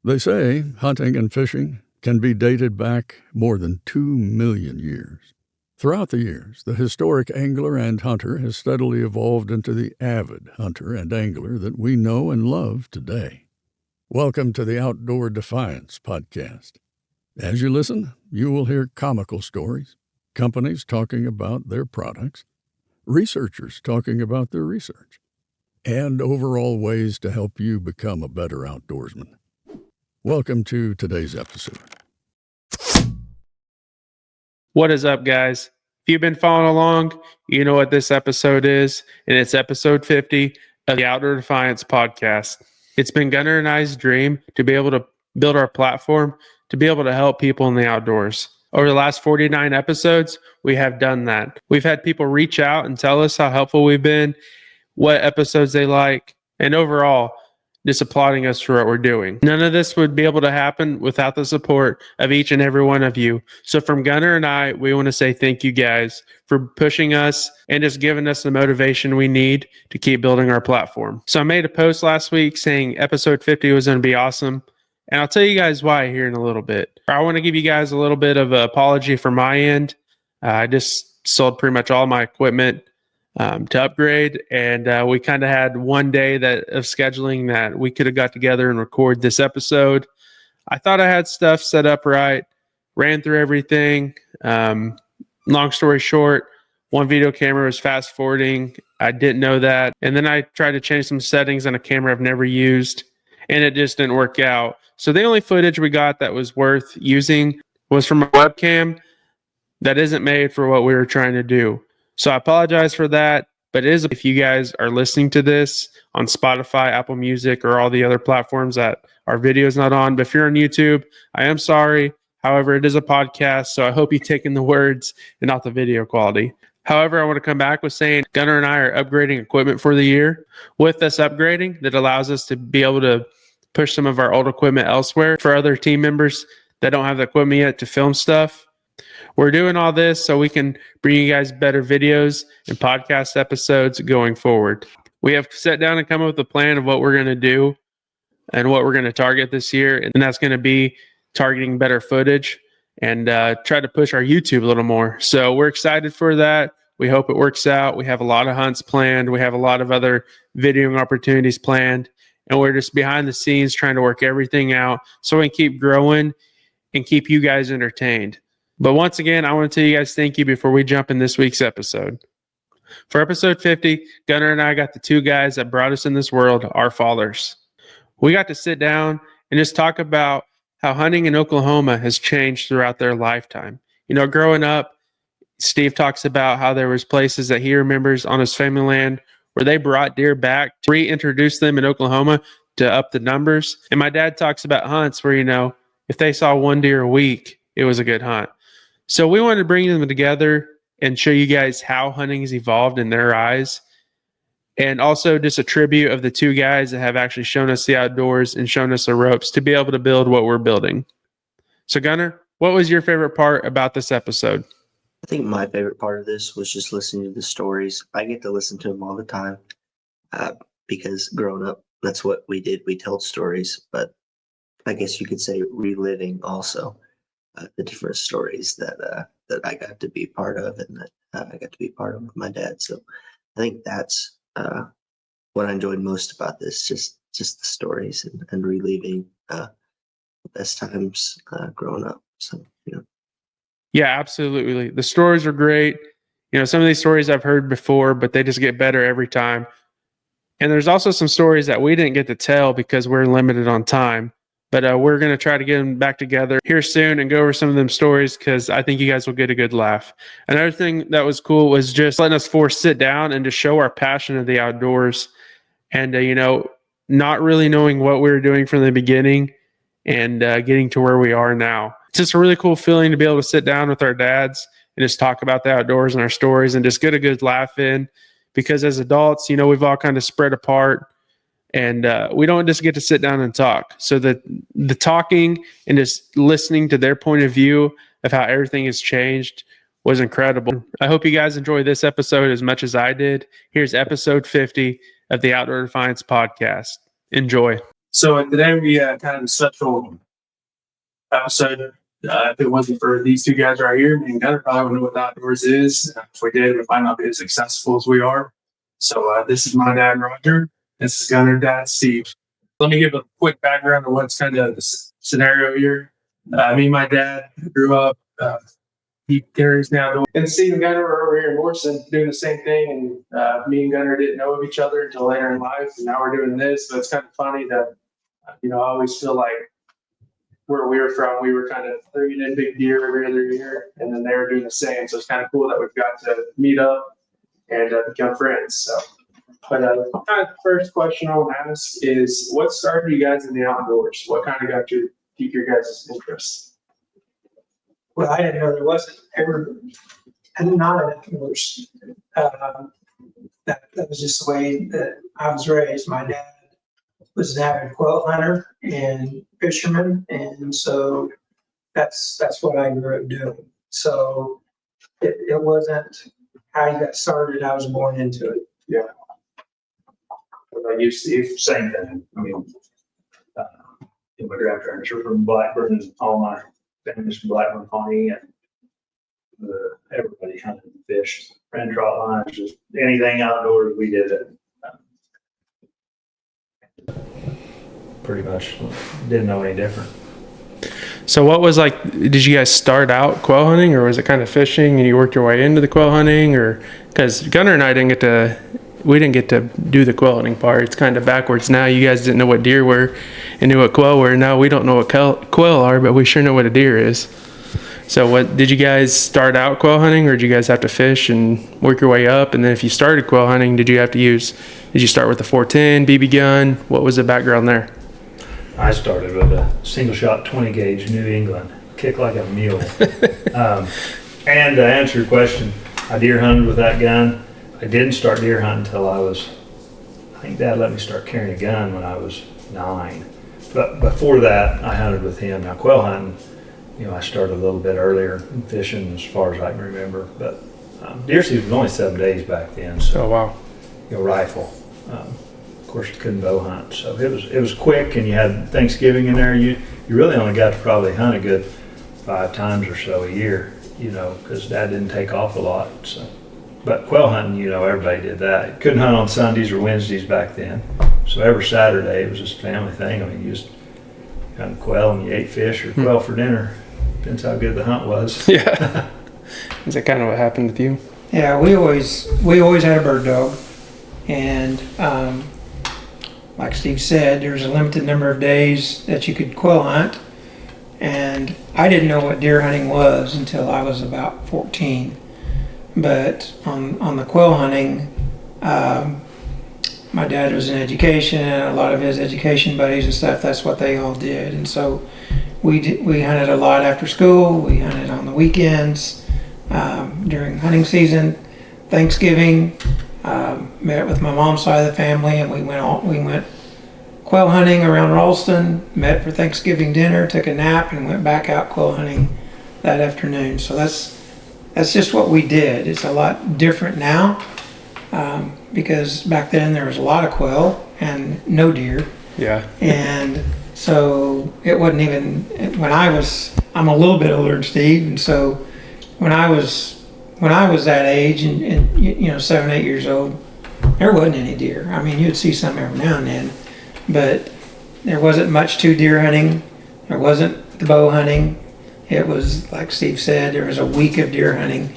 They say hunting and fishing can be dated back more than 2 million years. Throughout the years, the historic angler and hunter has steadily evolved into the avid hunter and angler that we know and love today. Welcome to the Outdoor Defiance podcast. As you listen, you will hear comical stories, companies talking about their products, researchers talking about their research, and overall ways to help you become a better outdoorsman. Welcome to today's episode. What is up, guys? If you've been following along, you know what this episode is, and it's episode 50 of the Outdoor Defiance podcast. It's been Gunner and I's dream to be able to build our platform to be able to help people in the outdoors. Over the last 49 episodes, we have done that. We've had people reach out and tell us how helpful we've been, what episodes they like, and overall, just applauding us for what we're doing. None of this would be able to happen without the support of each and every one of you. So from Gunner and I, we want to say thank you guys for pushing us and just giving us the motivation we need to keep building our platform. So I made a post last week saying episode 50 was going to be awesome. And I'll tell you guys why here in a little bit. I want to give you guys a little bit of an apology from my end. I just sold pretty much all my equipment to upgrade, and we kind of had one day of scheduling that we could have got together and record this episode. I thought I had stuff set up right, ran through everything. Long story short, one video camera was fast forwarding. I didn't know that, and then I tried to change some settings on a camera I've never used, and it just didn't work out. So the only footage we got that was worth using was from a webcam that isn't made for what we were trying to do. So I apologize for that, but it is, if you guys are listening to this on Spotify, Apple Music, or all the other platforms that our video is not on, but if you're on YouTube, I am sorry. However, it is a podcast, so I hope you take in the words and not the video quality. However, I want to come back with saying Gunner and I are upgrading equipment for the year. With this upgrading, that allows us to be able to push some of our old equipment elsewhere for other team members that don't have the equipment yet to film stuff. We're doing all this so we can bring you guys better videos and podcast episodes going forward. We have sat down and come up with a plan of what we're going to do and what we're going to target this year. And that's going to be targeting better footage and try to push our YouTube a little more. So we're excited for that. We hope it works out. We have a lot of hunts planned. We have a lot of other videoing opportunities planned. And we're just behind the scenes trying to work everything out so we can keep growing and keep you guys entertained. But once again, I want to tell you guys thank you before we jump in this week's episode. For episode 50, Gunner and I got the two guys that brought us in this world, our fathers. We got to sit down and just talk about how hunting in Oklahoma has changed throughout their lifetime. You know, growing up, Steve talks about how there was places that he remembers on his family land where they brought deer back to reintroduce them in Oklahoma to up the numbers. And my dad talks about hunts where, you know, if they saw one deer a week, it was a good hunt. So we wanted to bring them together and show you guys how hunting has evolved in their eyes. And also just a tribute of the two guys that have actually shown us the outdoors and shown us the ropes to be able to build what we're building. So Gunner, what was your favorite part about this episode? I think my favorite part of this was just listening to the stories. I get to listen to them all the time because growing up, that's what we did. We told stories, but I guess you could say reliving also. The different stories that I got to be part of and that I got to be part of with my dad. So I think that's what I enjoyed most about this, just the stories and reliving the best times growing up. So, you know. Yeah, absolutely. The stories are great. You know, some of these stories I've heard before, but they just get better every time. And there's also some stories that we didn't get to tell because we're limited on time. But we're going to try to get them back together here soon and go over some of them stories because I think you guys will get a good laugh. Another thing that was cool was just letting us sit down and to show our passion of the outdoors and, you know, not really knowing what we were doing from the beginning and getting to where we are now. It's just a really cool feeling to be able to sit down with our dads and just talk about the outdoors and our stories and just get a good laugh in because as adults, you know, we've all kind of spread apart. And we don't just get to sit down and talk. So the talking and just listening to their point of view of how everything has changed was incredible. I hope you guys enjoy this episode as much as I did. Here's episode 50 of the Outdoor Defiance podcast. Enjoy. So today we kind of a special episode. If it wasn't for these two guys right here, me and Gunner probably wouldn't know what outdoors is. If we did, it might not be as successful as we are. So this is my dad, Roger. This is Gunner, dad, Steve. Let me give a quick background on what's kind of the scenario here. Me and my dad grew up. He carries now. And Steve and Gunner are over here in Morrison doing the same thing. And me and Gunner didn't know of each other until later in life. And now we're doing this. So it's kind of funny that, I always feel like where we were from, we were kind of bringing in big deer every other year. And then they were doing the same. So it's kind of cool that we've got to meet up and become friends. So, but kind of the first question I want to ask is, what started you guys in the outdoors? What kind of got you pique your guys' interest? Well, I didn't know there wasn't ever not an outdoors. That was just the way that I was raised. My dad was an avid quail hunter and fisherman, and so that's what I grew up doing. So it wasn't how you got started. I was born into it. Yeah. What about you, Steve? Same thing. I mean, my grandparents are from Blackburn, and all my family's from Blackburn County, and everybody hunted and fished, ran trot lines, just anything outdoors, we did it. Pretty much didn't know any different. So what was like, did you guys start out quail hunting, or was it kind of fishing and you worked your way into the quail hunting? Or because Gunner and I didn't get to do the quail hunting part. It's kind of backwards now. You guys didn't know what deer were and knew what quail were. Now we don't know what quail are, but we sure know what a deer is. So what, did you guys start out quail hunting, or did you guys have to fish and work your way up? And then if you started quail hunting, did you start with the 410 BB gun? What was the background there? I started with a single shot 20 gauge New England, kick like a mule. And to answer your question, I deer hunted with that gun. I didn't start deer hunting until I think Dad let me start carrying a gun when I was 9. But before that, I hunted with him. Now quail hunting, I started a little bit earlier, and fishing as far as I can remember. But deer season was only 7 days back then. So, Oh, wow. Rifle. Of course, you couldn't bow hunt, so it was quick, and you had Thanksgiving in there. You really only got to probably hunt a good 5 times or so a year, because Dad didn't take off a lot. So, but quail hunting, everybody did that. You couldn't hunt on Sundays or Wednesdays back then, so every Saturday it was just a family thing. I mean, you just hunted quail and you ate fish or quail for dinner. Depends how good the hunt was. Yeah. Is that kind of what happened with you? Yeah, we always had a bird dog, and like Steve said, there's a limited number of days that you could quail hunt, and I didn't know what deer hunting was until I was about 14. But on the quail hunting, my dad was in education, and a lot of his education buddies and stuff, that's what they all did. And so we hunted a lot after school. We hunted on the weekends, during hunting season, Thanksgiving. Met with my mom's side of the family, and we went quail hunting around Ralston, met for Thanksgiving dinner, took a nap, and went back out quail hunting that afternoon. So that's just what we did. It's a lot different now, because back then there was a lot of quail and no deer. Yeah. And so it wasn't even, I'm a little bit older than Steve, and so when I was that age and 7, 8 years old, there wasn't any deer. I mean, you'd see some every now and then, but there wasn't much to deer hunting. There wasn't the bow hunting. It was, like Steve said, there was a week of deer hunting.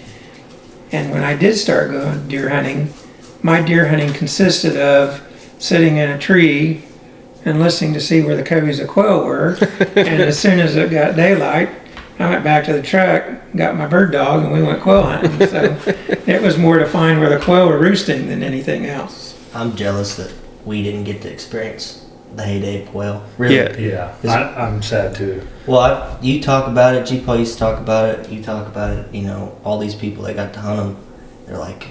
And when I did start going deer hunting, my deer hunting consisted of sitting in a tree and listening to see where the coveys of quail were. And as soon as it got daylight, I went back to the truck, got my bird dog, and we went quail hunting. So it was more to find where the quail were roosting than anything else. I'm jealous that we didn't get to experience the heyday of quail. Really? Yeah. Yeah, I'm sad too. Well, you talk about it. G-Paul used to talk about it. You talk about it. All these people that got to hunt them, they're like,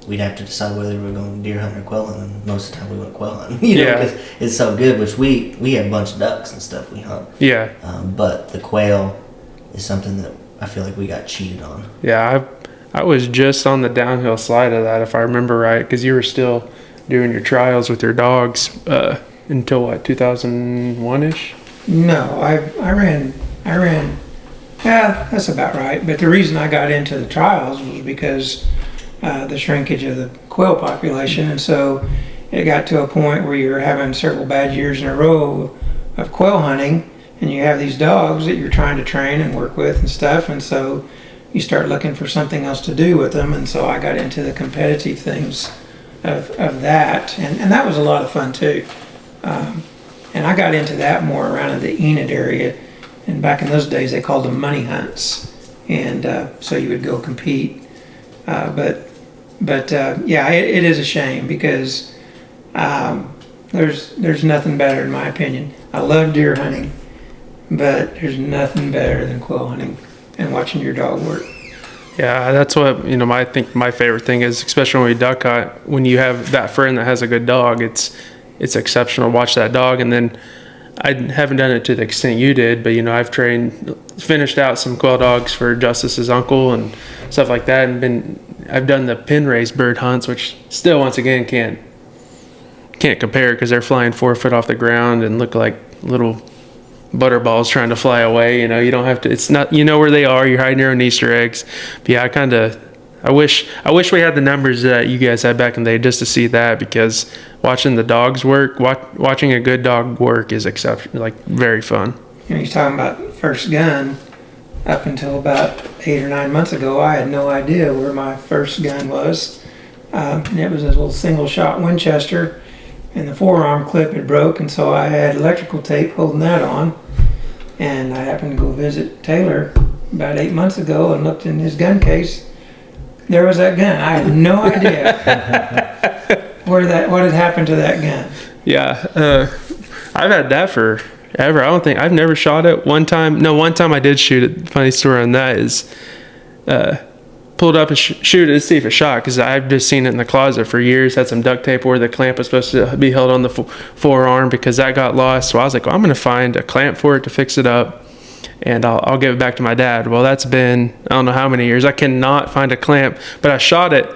we'd have to decide whether we were going deer hunting or quail hunting. And most of the time we went quail hunting, because it's so good. Which we have a bunch of ducks and stuff we hunt. Yeah. But the quail is something that I feel like we got cheated on. Yeah. I was just on the downhill slide of that, if I remember right, because you were still doing your trials with your dogs until what, 2001-ish? No, I ran, yeah, that's about right. But the reason I got into the trials was because the shrinkage of the quail population. And so it got to a point where you're having several bad years in a row of quail hunting, and you have these dogs that you're trying to train and work with and stuff. And so you start looking for something else to do with them. And so I got into the competitive things of that. And that was a lot of fun too. And I got into that more around in the Enid area. And back in those days, they called them money hunts. And so you would go compete. But yeah, it is a shame because there's nothing better in my opinion. I love deer hunting, but there's nothing better than quail hunting and watching your dog work. Yeah, that's what, I think my favorite thing is, especially when we duck hunt, when you have that friend that has a good dog, it's exceptional to watch that dog. And then I haven't done it to the extent you did, but I've finished out some quail dogs for Justice's uncle and stuff like that, and I've done the pin raised bird hunts, which still once again can't compare because they're flying 4 foot off the ground and look like little butterballs trying to fly away. You don't have to, it's not, where they are, you're hiding your own Easter eggs. But yeah, I wish we had the numbers that you guys had back in the day just to see that, because watching the dogs work, watching a good dog work is exceptional, like very fun. You're talking about first gun. Up until about 8 or 9 months ago, I had no idea where my first gun was. And it was a little single shot Winchester, and the forearm clip had broke, and so I had electrical tape holding that on. And I happened to go visit Taylor about 8 months ago and looked in his gun case. There was that gun. I had no idea what had happened to that gun. Yeah, I've had that forever. I've never shot it. One time I did shoot it. Funny story on that is, pulled up and shoot it to see if it shot, because I've just seen it in the closet for years. Had some duct tape where the clamp was supposed to be held on the forearm because that got lost. So I was like, well, I'm going to find a clamp for it to fix it up, and I'll give it back to my dad. Well, that's been, I don't know how many years. I cannot find a clamp, but I shot it.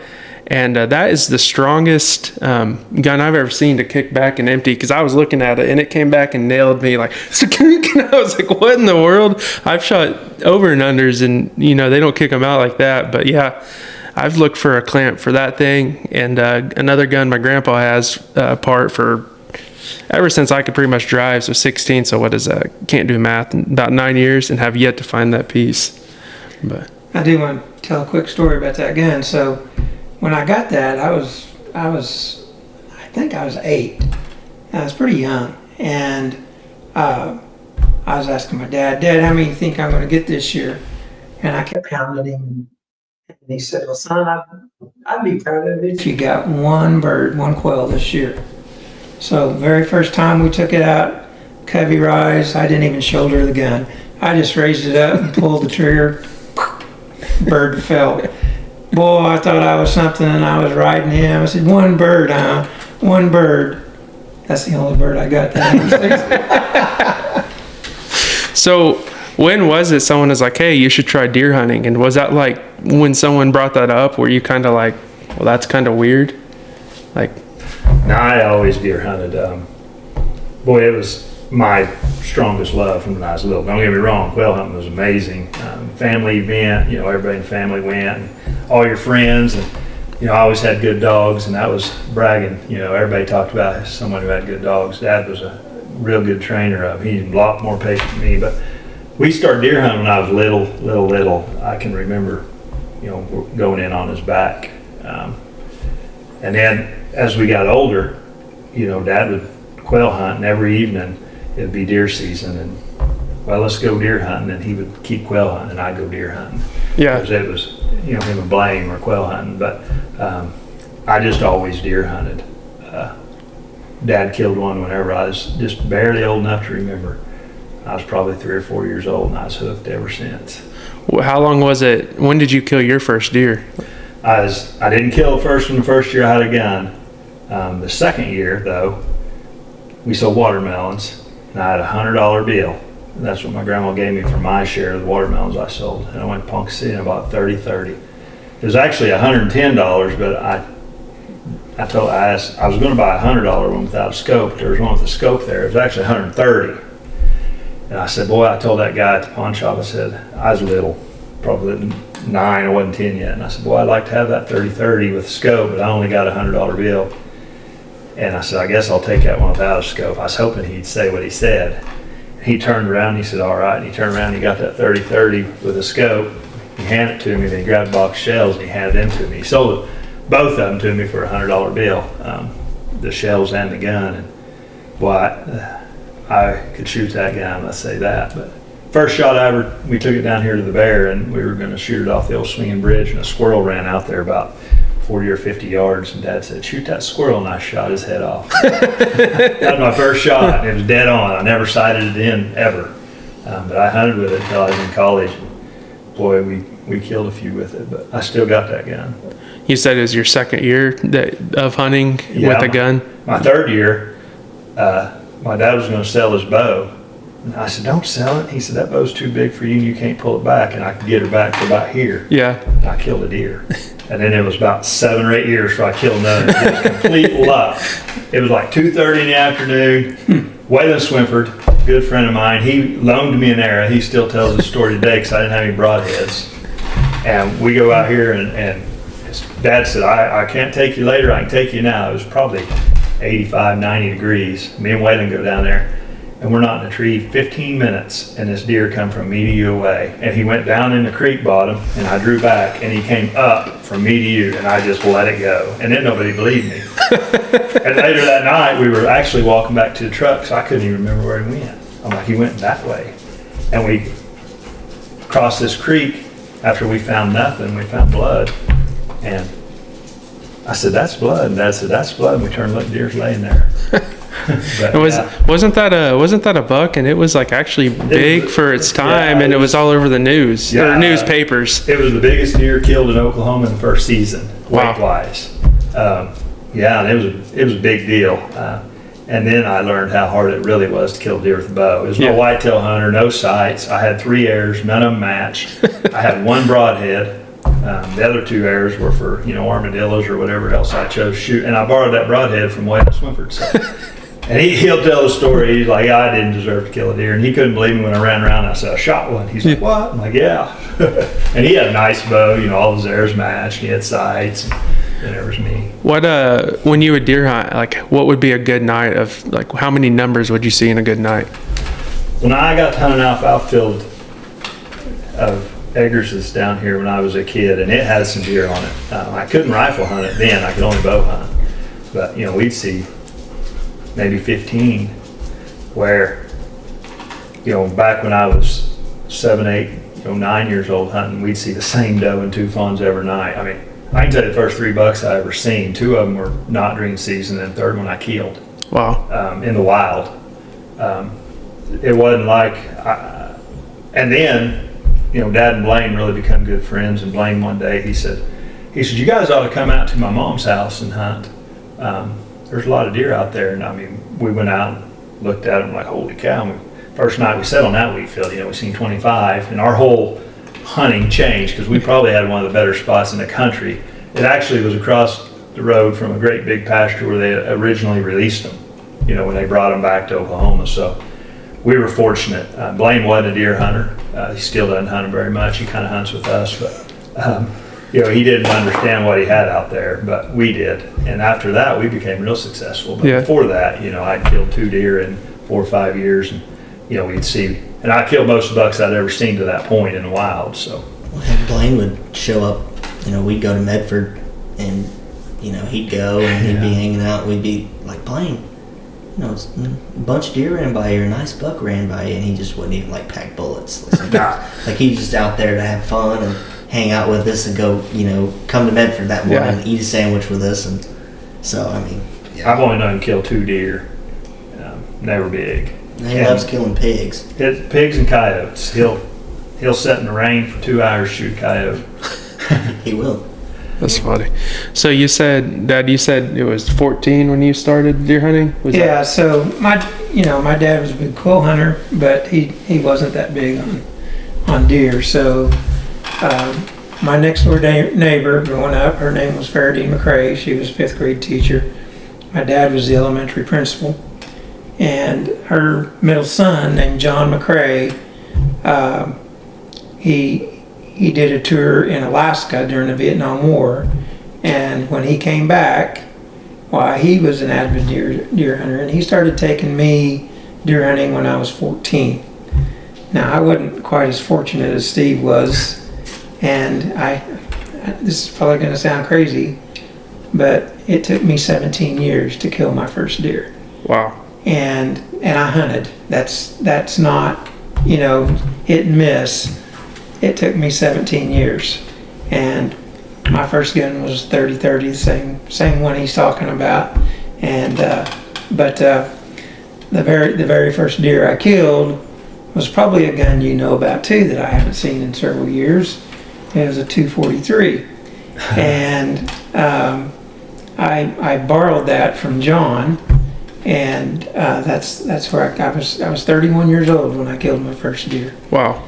And that is the strongest gun I've ever seen to kick back and empty, because I was looking at it and it came back and nailed me like, and I was like, what in the world? I've shot over and unders and, they don't kick them out like that. But yeah, I've looked for a clamp for that thing. And another gun my grandpa has part for ever since I could pretty much drive. So 16, so what is that? Can't do math. About 9 years and have yet to find that piece. But I do want to tell a quick story about that gun. So when I got that, I think I was 8. I was pretty young, and I was asking my dad, how many you think I'm going to get this year? And I kept pounding him, and he said, well, son, I'd be proud of it if you got one quail this year. So very first time we took it out, covey rise, I didn't even shoulder the gun. I just raised it up and pulled the trigger, bird fell. Boy, I thought I was something, and I was riding him. I said, one bird, huh? One bird. That's the only bird I got that. So when was it someone was like, hey, you should try deer hunting? And was that like when someone brought that up, were you kind of like, well, that's kind of weird? Like, No, I always deer hunted. Boy, it was my strongest love from when I was little. Don't get me wrong, quail hunting was amazing. Family event, everybody in the family went, and all your friends, and I always had good dogs, and that was bragging. Everybody talked about someone who had good dogs. Dad was a real good trainer. He's a lot more patient than me, but we started deer hunting when I was little. I can remember, going in on his back, and then as we got older, Dad would quail hunt, and every evening it'd be deer season, and well, let's go deer hunting, and he would keep quail hunting, and I'd go deer hunting. yeah. Because it was, him and Blaine were quail hunting, but I just always deer hunted. Dad killed one whenever I was just barely old enough to remember. I was probably 3 or 4 years old, and I was hooked ever since. How long was it? When did you kill your first deer? I didn't kill the first one the first year I had a gun. The second year, though, we sold watermelons, and I had $100 bill. And that's what my grandma gave me for my share of the watermelons I sold. And I went to Ponca City and I bought 30. It was actually $110, but I was going to buy a $100 one without a scope, but there was one with a scope there. It was actually $130. And I said, boy, I told that guy at the pawn shop, I said, I was little, probably 9, I wasn't 10 yet. And I said, boy, I'd like to have that 30-30 with a scope, but I only got a $100 bill. And I said, I guess I'll take that one without a scope. I was hoping he'd say what he said. He turned around and he said, all right. And he turned around and he got that 30-30 with a scope. He handed it to me, then he grabbed a box of shells and he handed them to me. He sold both of them to me for a $100 bill, the shells and the gun. And boy, I could shoot that gun, let's say that. But first shot ever, we took it down here to the Bear and we were going to shoot it off the old swinging bridge, and a squirrel ran out there about 40 or 50 yards, and Dad said, shoot that squirrel, and I shot his head off. That was my first shot, and it was dead on. I never sighted it in, ever. But I hunted with it until I was in college. Boy, we killed a few with it, but I still got that gun. You said it was your second year of hunting with a gun? My third year, my dad was going to sell his bow. And I said, don't sell it. He said, that bow's too big for you and you can't pull it back. And I could get her back to about here. Yeah. And I killed a deer. And then it was about 7 or 8 years before I killed another. It was complete luck. It was like 2:30 in the afternoon. Waylon Swinford, good friend of mine, he loaned me an arrow. He still tells the story today because I didn't have any broadheads. And we go out here and his dad said, I can't take you later, I can take you now. It was probably 85, 90 degrees. Me and Waylon go down there and we're not in a tree 15 minutes and this deer come from me to you away. And he went down in the creek bottom and I drew back and he came up from me to you and I just let it go. And then nobody believed me. And later that night we were actually walking back to the truck, so I couldn't even remember where he went. I'm like, he went that way. And we crossed this creek. After we found nothing, we found blood. And I said, that's blood. And Dad said, that's blood. And we turned and looked, deer's laying there. But, wasn't that a buck? And it was like actually big for its time, and it was all over the news or newspapers. It was the biggest deer killed in Oklahoma in the first season, weight-wise. And it was a big deal. And then I learned how hard it really was to kill deer with a bow. It was no whitetail hunter, no sights. I had 3 arrows, none of them matched. I had 1 broadhead. The other 2 arrows were for, armadillos or whatever else I chose to shoot. And I borrowed that broadhead from Waylon Swinford. So. And he'll tell the story. He's like, I didn't deserve to kill a deer. And he couldn't believe me when I ran around and I said, I shot one. He's like, what? I'm like, yeah. And he had a nice bow, all his arrows matched. He had sights. And there was me. What when you would deer hunt, like what would be a good night of, like how many numbers would you see in a good night? When I got to hunt an alfalfa field of Eggers's down here when I was a kid, and it had some deer on it. I couldn't rifle hunt it then. I could only bow hunt. But we'd see maybe 15 where back when I was 7, 8, 9 years old hunting, we'd see the same doe and 2 fawns every night. I mean, I can tell you the first 3 bucks I ever seen, 2 of them were not during season, and the third one I killed. Wow. In the wild. It wasn't like, and then, Dad and Blaine really become good friends. And Blaine one day, he said, you guys ought to come out to my mom's house and hunt. There's a lot of deer out there. And I mean, we went out and looked at them like, holy cow. And first night we sat on that wheat field, we seen 25, and our whole hunting changed because we probably had one of the better spots in the country. It actually was across the road from a great big pasture where they originally released them, when they brought them back to Oklahoma. So we were fortunate. Blaine wasn't a deer hunter. He still doesn't hunt them very much. He kind of hunts with us, but he didn't understand what he had out there, but we did. And after that, we became real successful. But before that, I'd killed 2 deer in 4 or 5 years, and we'd see. And I killed most of the bucks I'd ever seen to that point in the wild. So Blaine would show up. We'd go to Medford, and he'd go and he'd be hanging out. And we'd be like, Blaine, a bunch of deer ran by here, a nice buck ran by you, and he just wouldn't even pack bullets. Like he was just out there to have fun and hang out with us and go, come to Medford that morning and eat a sandwich with us. And so, I mean, I've only known him kill 2 deer. They were big. He loves killing pigs. Pigs and coyotes. He'll sit in the rain for 2 hours, shoot a coyote. He will. That's funny. So you said, Dad, it was 14 when you started deer hunting? So my dad was a big quail hunter, but he wasn't that big on deer. So my next door neighbor growing up, her name was Faraday McCrae. She was a 5th grade teacher. My dad was the elementary principal. And her middle son, named John McCrae, he did a tour in Alaska during the Vietnam War. And when he came back, why, he was an avid deer hunter, and he started taking me deer hunting when I was 14. Now, I wasn't quite as fortunate as Steve was, and this is probably going to sound crazy, but it took me 17 years to kill my first deer. Wow. And I hunted. That's not, hit and miss. It took me 17 years, and my first gun was 30-30, same one he's talking about. And but the very first deer I killed was probably a gun you know about too that I haven't seen in several years. It was a 243, and I borrowed that from John, and that's where I was 31 years old when I killed my first deer. Wow.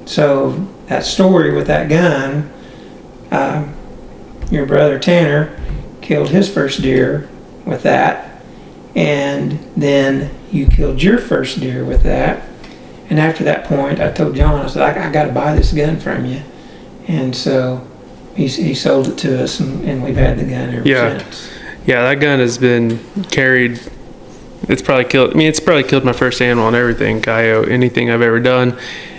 So that story with that gun. Your brother Tanner killed his first deer with that, and then you killed your first deer with that. And after that point, I told John, I said, I got to buy this gun from you. And so he sold it to us, and we've had the gun ever since. Yeah, that gun has been carried. It's probably killed my first animal and everything, coyote, anything I've ever done.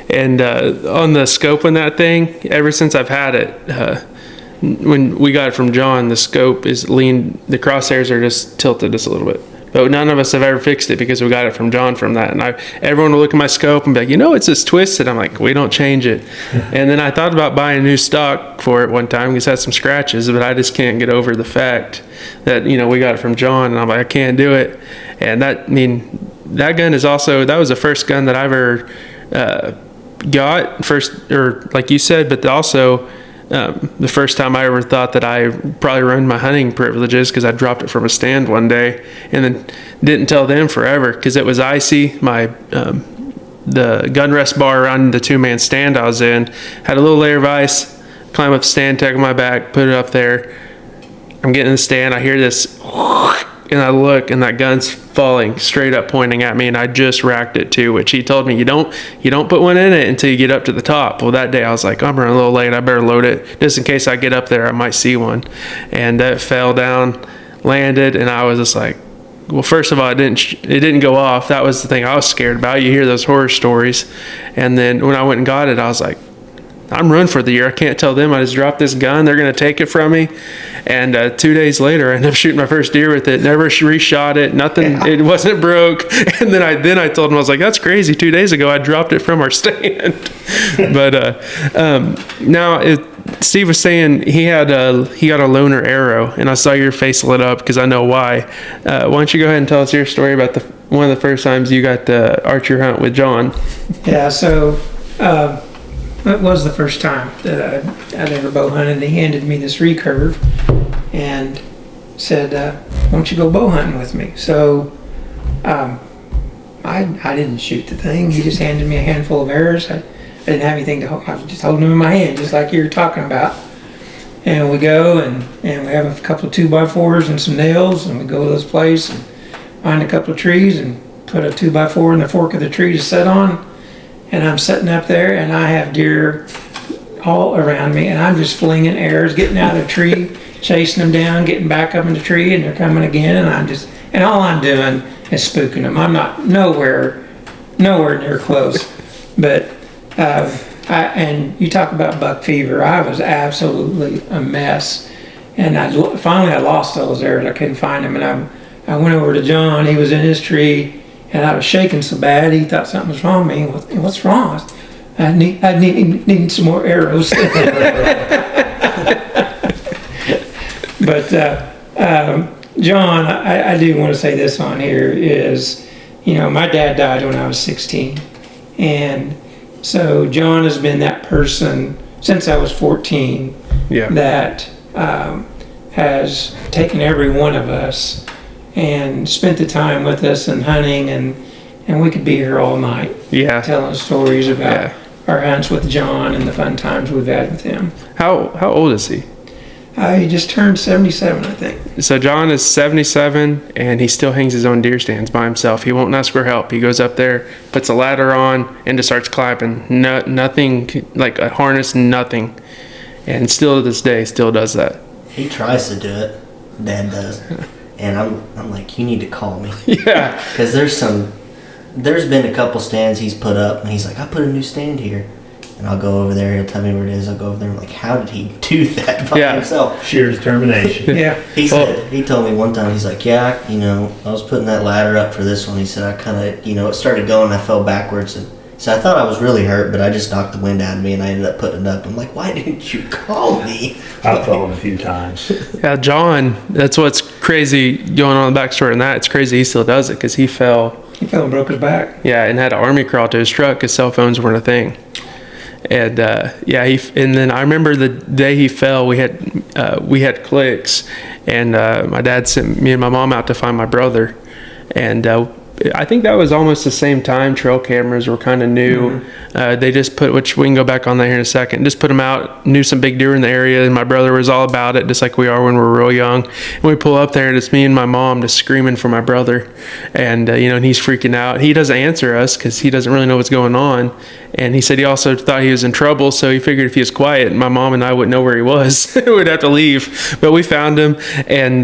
And on the scope on that thing, ever since I've had it, when we got it from John, the scope is leaned, the crosshairs are just tilted just a little bit. But none of us have ever fixed it because we got it from John from that. And everyone will look at my scope and be like, it's just twisted. I'm like, we don't change it. And then I thought about buying a new stock for it one time because it had some scratches, but I just can't get over the fact that, we got it from John, and I'm like, I can't do it. And that gun is also, that was the first gun that I ever got first, or like you said, but also the first time I ever thought that I probably ruined my hunting privileges because I dropped it from a stand one day and then didn't tell them forever because it was icy. My the gun rest bar around the 2-man stand I was in had a little layer of ice. Climb up the stand, take my back, put it up there. I'm getting in the stand, I hear this, and I look, and that gun's falling straight up, pointing at me, and I just racked it too. Which he told me you don't put one in it until you get up to the top. Well, that day I was like, I'm running a little late. I better load it just in case I get up there. I might see one, and that fell down, landed, and I was just like, well, first of all, it didn't go off. That was the thing I was scared about. You hear those horror stories, and then when I went and got it, I was like, I'm running for the year. I can't tell them I just dropped this gun. They're going to take it from me. And 2 days later, I ended up shooting my first deer with it. Never reshot it. Nothing. Yeah. It wasn't broke. And then I told him, I was like, that's crazy. 2 days ago, I dropped it from our stand. But now Steve was saying he got a loner arrow, and I saw your face lit up because I know why. Why don't you go ahead and tell us your story about one of the first times you got the archer hunt with John? Yeah. So. That was the first time that I'd ever bow hunted. He handed me this recurve and said, why don't you go bow hunting with me? So I didn't shoot the thing. He just handed me a handful of arrows. I didn't have anything to hold. I was just holding them in my hand, just like you were talking about. And we go and we have a couple of 2x4s and some nails, and we go to this place and find a couple of trees and put a 2x4 in the fork of the tree to set on. And I'm sitting up there, and I have deer all around me, and I'm just flinging arrows, getting out of the tree, chasing them down, getting back up in the tree, and they're coming again, and all I'm doing is spooking them. I'm not nowhere near close. But and you talk about buck fever. I was absolutely a mess, and finally I lost those arrows. I couldn't find them, and I went over to John. He was in his tree. And I was shaking so bad, he thought something was wrong with me. What's wrong? I need some more arrows. But John, I do want to say this on here is, my dad died when I was 16. And so John has been that person since I was 14 that has taken every one of us and spent the time with us and hunting, and we could be here all night telling stories about our hunts with John and the fun times we've had with him. How old is he? He just turned 77, I think. So John is 77, and he still hangs his own deer stands by himself. He won't ask for help. He goes up there, puts a ladder on, and just starts climbing. Nothing, like a harness, nothing. And still to this day, still does that. He tries to do it. Dad does. And I'm like, you need to call me. Yeah. Because there's been a couple stands he's put up, and he's like, I put a new stand here. And I'll go over there, he'll tell me where it is. I'll go over there, I'm like, how did he do that by himself? Sheer determination. Yeah. He told me one time, he's like, yeah, I was putting that ladder up for this one. He said, I kind of, it started going, I fell backwards. And so I thought I was really hurt, but I just knocked the wind out of me, and I ended up putting it up. I'm like, why didn't you call me? I've fallen a few times. Yeah, John, that's what's crazy going on in the backstory and that. It's crazy he still does it because he fell. He fell and broke his back. Yeah, and had an army crawl to his truck because cell phones weren't a thing. And and then I remember the day he fell, we had clicks, and my dad sent me and my mom out to find my brother, and I think that was almost the same time trail cameras were kind of new. They just put, which we can go back on that here in a second, just put them out, knew some big deer in the area, and my brother was all about it, just like we are when we're real young. And we pull up there, and it's me and my mom just screaming for my brother, and and he's freaking out. He doesn't answer us because he doesn't really know what's going on. And he said he also thought he was in trouble, so he figured if he was quiet, my mom and I wouldn't know where he was. We'd have to leave. But we found him and,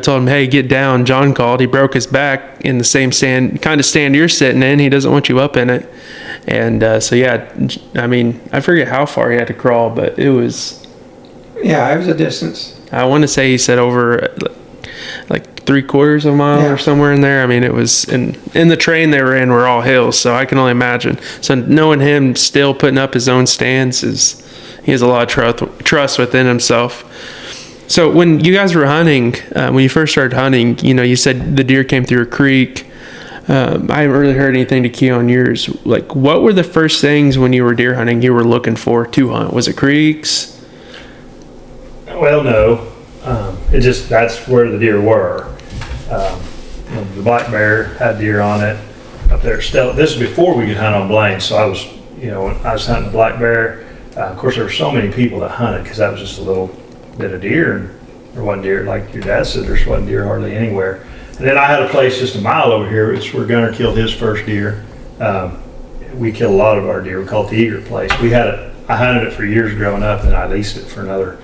told him, hey, get down. John called. He broke his back in the same kind of stand you're sitting in. He doesn't want you up in it. And I forget how far he had to crawl, but it was... Yeah, it was a distance. I want to say he said over like 3/4 of a mile or somewhere in there. I mean, it was in the terrain they were in were all hills, so I can only imagine. So knowing him still putting up his own stands he has a lot of trust within himself. So when you guys were hunting, when you first started hunting, you said the deer came through a creek. I haven't really heard anything to key on yours. Like, what were the first things when you were deer hunting you were looking for to hunt? Was it creeks? Well, no. That's where the deer were. The black bear had deer on it up there. Still, this is before we could hunt on Blaine. So I was, when I was hunting the black bear. Of course, there were so many people that hunted because that was just a little bit of deer, and there wasn't deer, like your dad said, there wasn't deer hardly anywhere. And then I had a place just a mile over here. It's where Gunner killed his first deer. We killed a lot of our deer. We call it the Egret Place. I hunted it for years growing up, and I leased it for another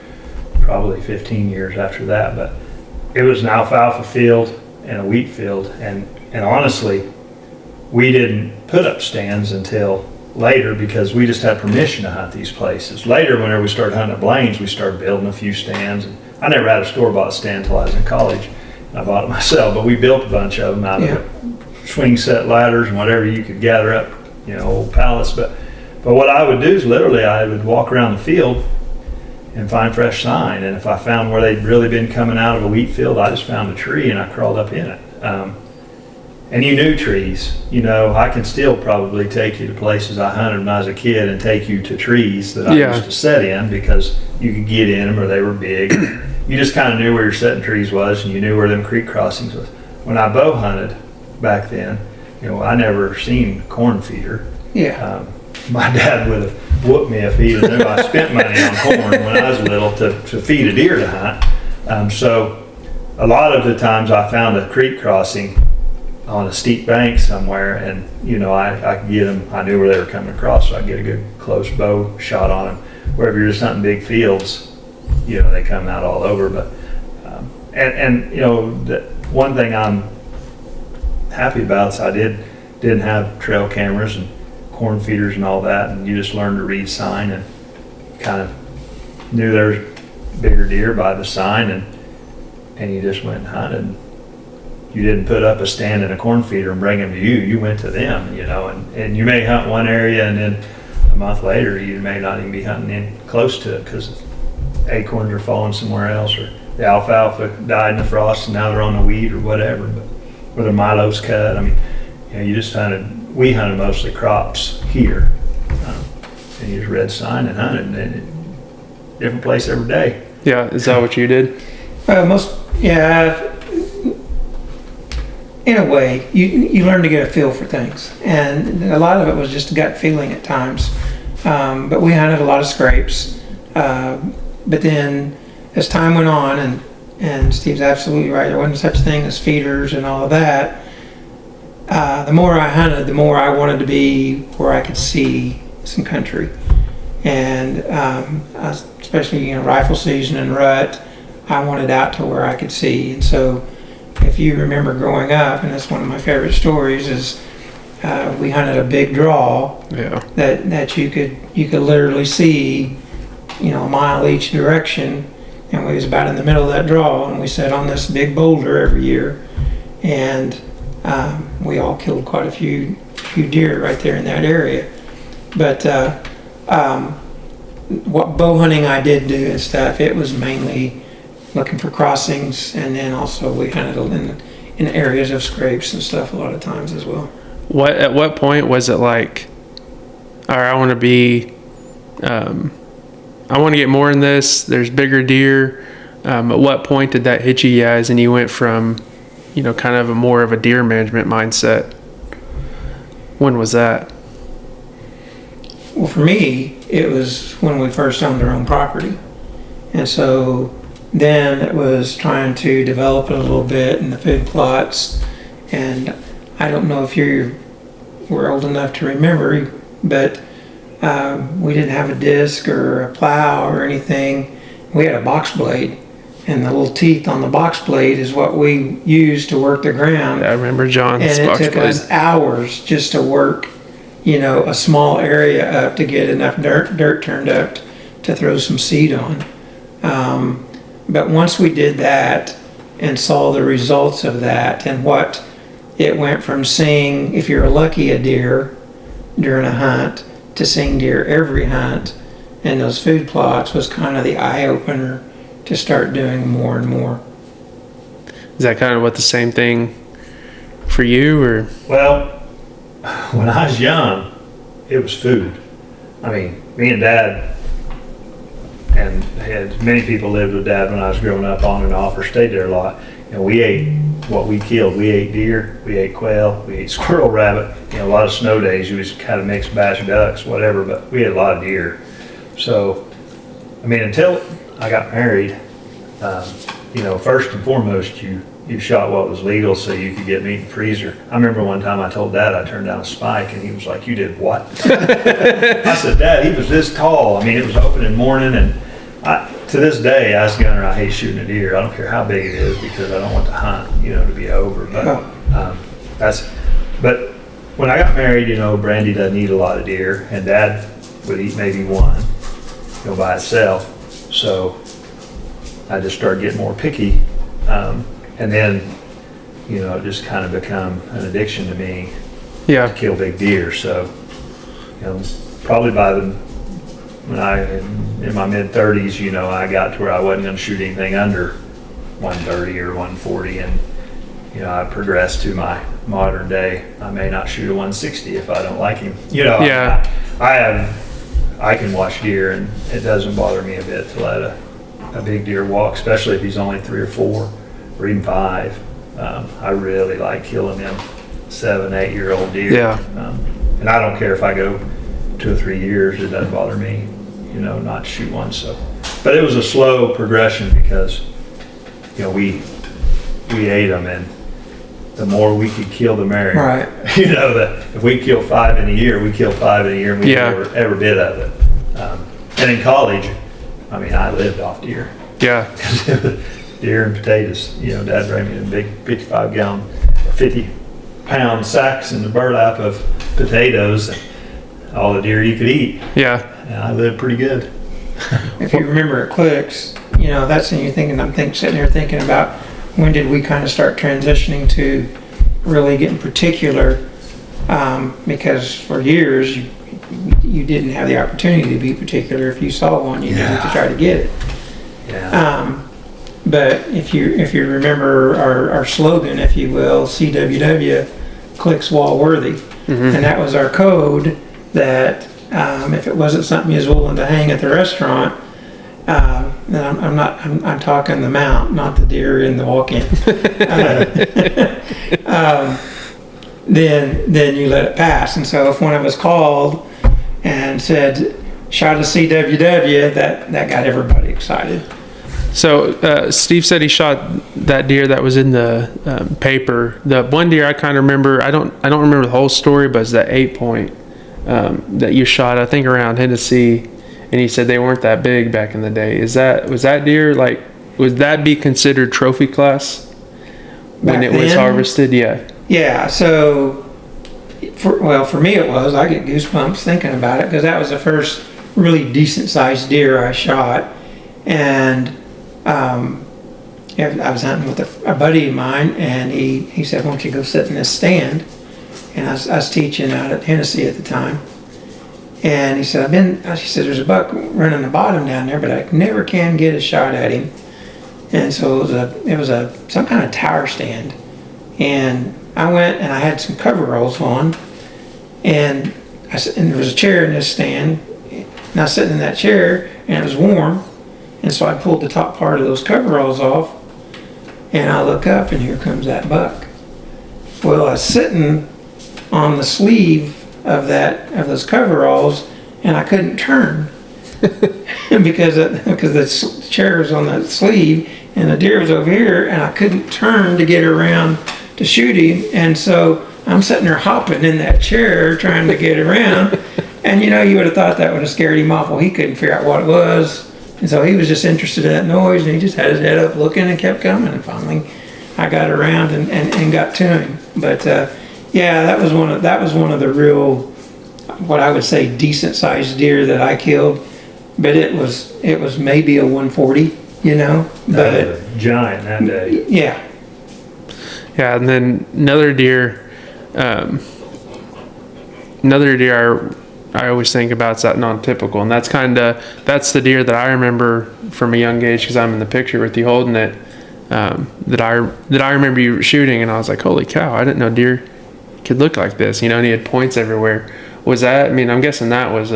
probably 15 years after that. But it was an alfalfa field and a wheat field, and honestly, we didn't put up stands until later because we just had permission to hunt these places. Later, whenever we started hunting at Blaine's, we started building a few stands. And I never had a store-bought stand until I was in college. I bought it myself, but we built a bunch of them out of swing set ladders and whatever you could gather up, old pallets. But what I would do is literally I would walk around the field and find fresh sign. And if I found where they'd really been coming out of a wheat field, I just found a tree and I crawled up in it. And you knew trees. I can still probably take you to places I hunted when I was a kid and take you to trees that I used to set in because you could get in them or they were big. You just kind of knew where your setting trees was and you knew where them creek crossings was. When I bow hunted back then, I never seen corn feeder. Yeah. My dad would have whooped me if he knew I spent money on corn when I was little to feed a deer to hunt. So a lot of the times I found a creek crossing on a steep bank somewhere, and I could get them. I knew where they were coming across, so I get a good close bow shot on them. Wherever you're just hunting big fields, they come out all over. But the one thing I'm happy about is I didn't have trail cameras and corn feeders and all that, and you just learned to read sign and kind of knew there's bigger deer by the sign, and you just went and hunted. You didn't put up a stand in a corn feeder and bring them to you. You went to them, and you may hunt one area and then a month later you may not even be hunting in close to it because acorns are falling somewhere else or the alfalfa died in the frost and now they're on the wheat or whatever, but where the milo's cut. I mean, you just we hunted mostly crops here, and you just read sign and hunted, and different place every day. Yeah, is that what you did? In a way, you learn to get a feel for things, and a lot of it was just a gut feeling at times. but we hunted a lot of scrapes. But then as time went on, and Steve's absolutely right, there wasn't such a thing as feeders and all of that. The more I hunted, the more I wanted to be where I could see some country. And especially, rifle season and rut, I wanted out to where I could see. And so if you remember growing up, and that's one of my favorite stories, is we hunted a big draw that you could literally see, a mile each direction. And we was about in the middle of that draw, and we sat on this big boulder every year, and we all killed quite a few deer right there in that area. But what bow hunting I did do and stuff, it was mainly looking for crossings, and then also we hunted in areas of scrapes and stuff a lot of times as well. At what point was it like, all right, I want to be, I want to get more in this, there's bigger deer. At what point did that hit you guys and you went from, kind of more of a deer management mindset? When was that? Well, for me, it was when we first owned our own property. And so then it was trying to develop it a little bit in the food plots. And I don't know if you were old enough to remember, but we didn't have a disc or a plow or anything. We had a box blade, and the little teeth on the box blade is what we used to work the ground. I remember John's and box it took blade. us hours just to work, a small area up to get enough dirt turned up to throw some seed on. But once we did that and saw the results of that, and what it went from seeing, if you're lucky, a deer during a hunt, to seeing deer every hunt, and those food plots was kind of the eye opener to start doing more and more. Is that kind of what the same thing for you, or? Well, when I was young, it was food. I mean, me and Dad, and had many people lived with Dad when I was growing up on and off, or stayed there a lot. We ate what we killed. We ate deer, we ate quail, we ate squirrel, rabbit. A lot of snow days, you just kind of mixed batch ducks, whatever, but we ate a lot of deer. So, until I got married, first and foremost, you shot what was legal so you could get meat in the freezer. I remember one time I told Dad I turned down a spike, and he was like, "You did what?" I said, "Dad, he was this tall. It was opening morning, and to this day, as a gunner, I hate shooting a deer. I don't care how big it is, because I don't want the hunt, to be over." But but when I got married, Brandy doesn't eat a lot of deer, and Dad would eat maybe one, by itself. So I just started getting more picky, and then, it just kind of become an addiction to me to kill big deer. So, probably when in my mid 30s, I got to where I wasn't going to shoot anything under 130 or 140, and I progressed to my modern day. I may not shoot a 160 if I don't like him. I can watch deer, and it doesn't bother me a bit to let a big deer walk, especially if he's only 3 or 4 or even 5. I really like killing them 7, 8-year-old deer. And I don't care if I go 2 or 3 years, it doesn't bother me, not to shoot one. So, but it was a slow progression, because, we ate them, and the more we could kill, the merrier. Right. That if we kill 5 in a year, we kill 5 in a year, and we never every bit of it. And in college, I lived off deer. Yeah. Deer and potatoes. Dad brought me the big 55-gallon, 50-pound sacks in the burlap of potatoes, and all the deer you could eat. Yeah. And I lived pretty good. If you remember at Clicks, that's when you're thinking, sitting there thinking about, when did we kind of start transitioning to really getting particular, because for years you didn't have the opportunity to be particular. If you saw one, you needed to try to get it. Yeah. But if you remember our slogan, if you will, CWW, Clicks Wall-Worthy, and that was our code that if it wasn't something you was willing to hang at the restaurant, then I'm talking the mount, not the deer in the walk-in. Then you let it pass. And so if one of us called, and said, shot a CWW, that got everybody excited. So Steve said he shot that deer that was in the paper. The one deer I kind of remember, I don't remember the whole story, but it's that 8-point that you shot, I think around Hennessy, and he said they weren't that big back in the day. Was that deer like, would that be considered trophy class when Back it was then? harvested? Yeah. Yeah, so for me it was. I get goosebumps thinking about it because that was the first really decent sized deer I shot, and I was hunting with a buddy of mine, and he said, "Why don't you go sit in this stand?" And I was teaching out at Hennessy at the time, and he said, She said, "There's a buck running the bottom down there, but I never can get a shot at him." And so it was some kind of tower stand, and I went and I had some coveralls on, and there was a chair in this stand, and I was sitting in that chair, and it was warm, and so I pulled the top part of those coveralls off, and I look up, and here comes that buck. Well, I was sitting on the sleeve of those coveralls, and I couldn't turn because the chair was on the sleeve, and the deer was over here, and I couldn't turn to get around to shoot him, and so I'm sitting there hopping in that chair trying to get around, and you would have thought that would have scared him off. Well, he couldn't figure out what it was, and so he was just interested in that noise, and he just had his head up looking and kept coming, and finally I got around and got to him. But yeah, that was one of the real, what I would say, decent sized deer that I killed, but it was maybe a 140, but That was a giant that day. yeah. Yeah, and then another deer I always think about is that non-typical, and that's the deer that I remember from a young age because I'm in the picture with you holding it. That I remember you shooting, and I was like, holy cow! I didn't know deer could look like this. And he had points everywhere. Was that? I mean, I'm guessing that was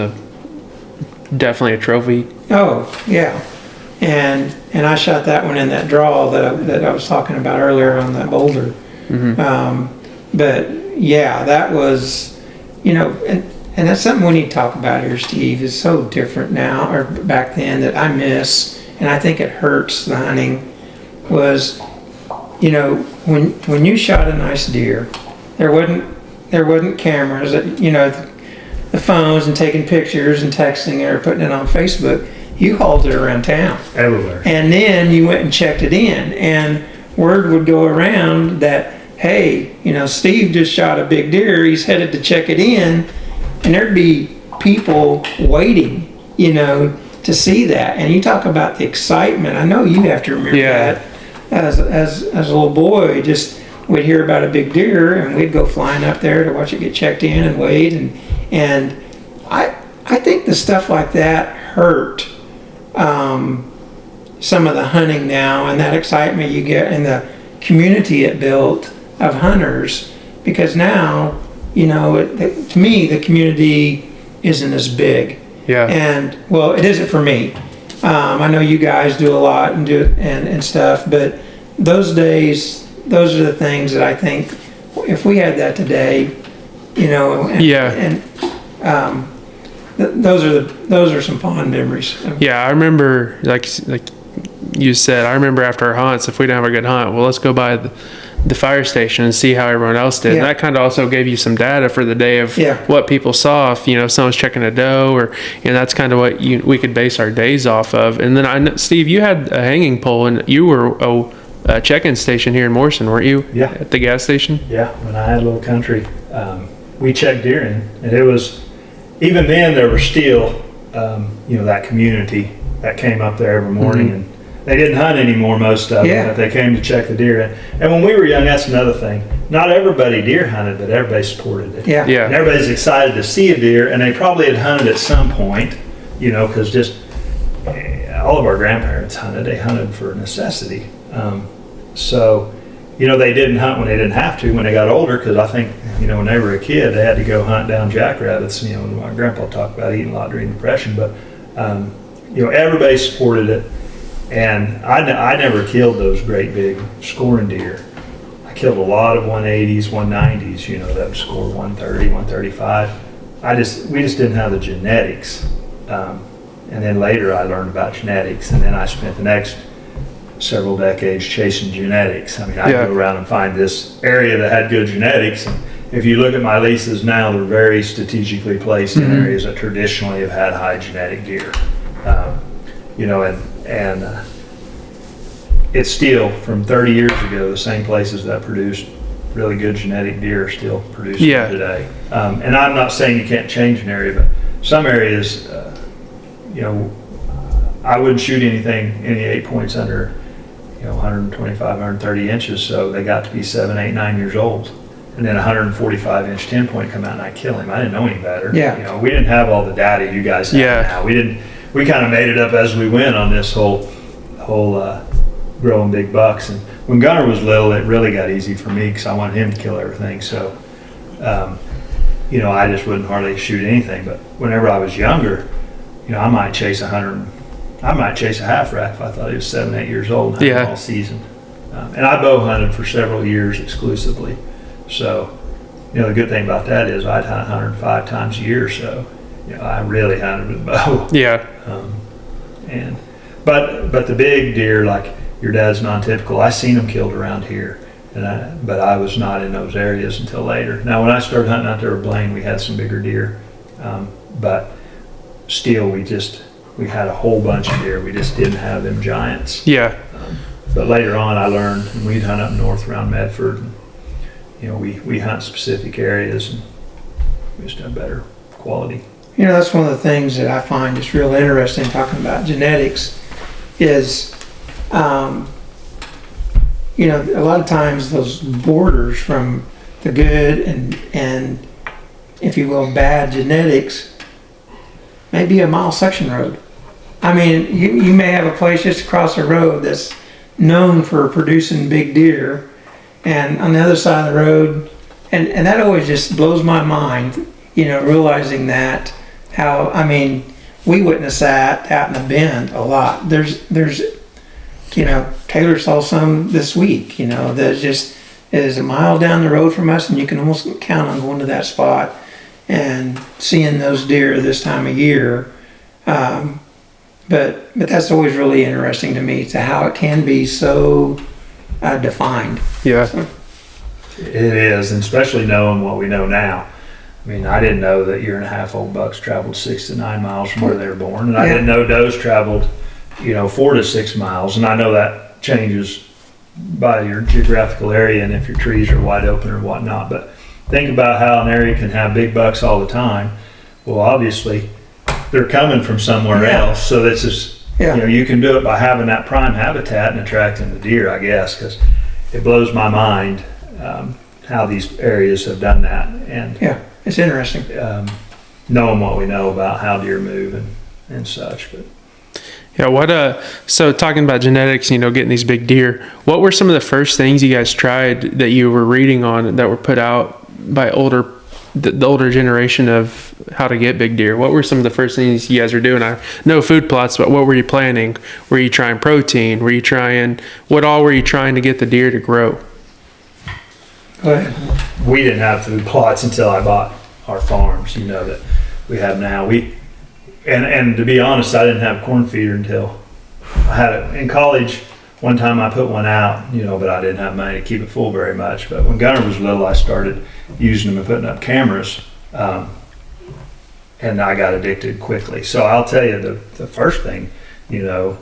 definitely a trophy. Oh yeah, and I shot that one in that draw that I was talking about earlier on that boulder. But yeah, that was, and that's something we need to talk about here, Steve. Is so different now or back then that I miss, and I think it hurts the hunting. Was, when you shot a nice deer, there wasn't cameras that, the phones and taking pictures and texting it or putting it on Facebook. You hauled it around town. Everywhere. And then you went and checked it in, and word would go around that, hey, Steve just shot a big deer, he's headed to check it in, and there'd be people waiting, to see that. And you talk about the excitement. I know you have to remember that as a little boy, just we'd hear about a big deer and we'd go flying up there to watch it get checked in and weighed, and I think the stuff like that hurt some of the hunting now, and that excitement you get and the community it built of hunters, because now, to me, the community isn't as big. Yeah. And well, it isn't for me. I know you guys do a lot and stuff, but those days, those are the things that I think if we had that today, those are some fond memories. Yeah, I remember, like you said, I remember after our hunts, if we didn't have a good hunt, well, let's go by the fire station and see how everyone else did. Yeah. And that kind of also gave you some data for the day of Yeah. what people saw. If someone's checking a doe, or that's kind of what we could base our days off of. And then I know, Steve, you had a hanging pole, and you were a check-in station here in Morrison, weren't you? Yeah. At the gas station. Yeah, when I had a little country, we checked deer in, and it was, even then there was still, that community that came up there every morning, and they didn't hunt anymore, most of them, but they came to check the deer in. And when we were young, that's another thing. Not everybody deer hunted, but everybody supported it. Yeah. Yeah. And everybody's excited to see a deer, and they probably had hunted at some point, because just all of our grandparents hunted. They hunted for necessity. So, they didn't hunt when they didn't have to when they got older, because I think, when they were a kid, they had to go hunt down jackrabbits. My grandpa talked about eating a lot during the Depression, but, everybody supported it. And I never killed those great big scoring deer. I killed a lot of 180s, 190s, that would score 130, 135. we just didn't have the genetics. And then later I learned about genetics, and then I spent the next several decades chasing genetics. I mean, I'd go around and find this area that had good genetics. And if you look at my leases now, they're very strategically placed in areas that traditionally have had high genetic deer. You know, and it's still from 30 years ago, the same places that produced really good genetic deer are still producing them today. And I'm not saying you can't change an area, but some areas, you know, I wouldn't shoot any 8 points under, you know, 125, 130 inches. So they got to be 7, 8, 9 years old. And then a 145 inch 10 point come out and I kill him. I didn't know any better. Yeah. You know, we didn't have all the data you guys have now. We kind of made it up as we went on this whole growing big bucks. And when Gunner was little, it really got easy for me because I wanted him to kill everything. So, you know, I just wouldn't hardly shoot anything. But whenever I was younger, you know, I might chase a half rack if I thought he was 7, 8 years old and hunted all season. And I bow hunted for several years exclusively. So, you know, the good thing about that is I'd hunt 105 times a year. So, you know, I really hunted with bow. Yeah. But the big deer, like your dad's non-typical, I seen them killed around here. But I was not in those areas until later. Now, when I started hunting out there with Blaine, we had some bigger deer. But still, we had a whole bunch of deer. We just didn't have them giants. Yeah. But later on, I learned, and we'd hunt up north around Medford. And, you know, we hunt specific areas, and we just have better quality. You know, that's one of the things that I find is real interesting talking about genetics is, you know, a lot of times those borders from the good and if you will, bad genetics may be a mile section road. I mean, you may have a place just across the road that's known for producing big deer, and on the other side of the road, and that always just blows my mind, you know, realizing that how, I mean, we witness that out in the Bend a lot. There's, you know, Taylor saw some this week, you know, that just is a mile down the road from us, and you can almost count on going to that spot and seeing those deer this time of year. But that's always really interesting to me, to how it can be so defined. Yeah. So, It is, and especially knowing what we know now. I mean, I didn't know that 1.5-year-old bucks traveled 6 to 9 miles from where they were born, and I didn't know does traveled, you know, 4 to 6 miles. And I know that changes by your geographical area and if your trees are wide open or whatnot. But think about how an area can have big bucks all the time. Well, obviously, they're coming from somewhere else, so that's just, you know, you can do it by having that prime habitat and attracting the deer, I guess, because it blows my mind how these areas have done that. And it's interesting. Knowing what we know about how deer move and such. But Yeah, so talking about genetics, you know, getting these big deer, what were some of the first things you guys tried that you were reading on that were put out by the older generation of how to get big deer? What were some of the first things you guys were doing? I know food plots, but what were you planning? Were you trying protein? What all were you trying to get the deer to grow? Go ahead. we didn't have food plots until I bought our farms, you know, that we have now. And to be honest, I didn't have corn feeder until I had it in college. One time I put one out, you know, but I didn't have money to keep it full very much. But when Gunner was little, I started using them and putting up cameras, and I got addicted quickly. So I'll tell you, the first thing, you know,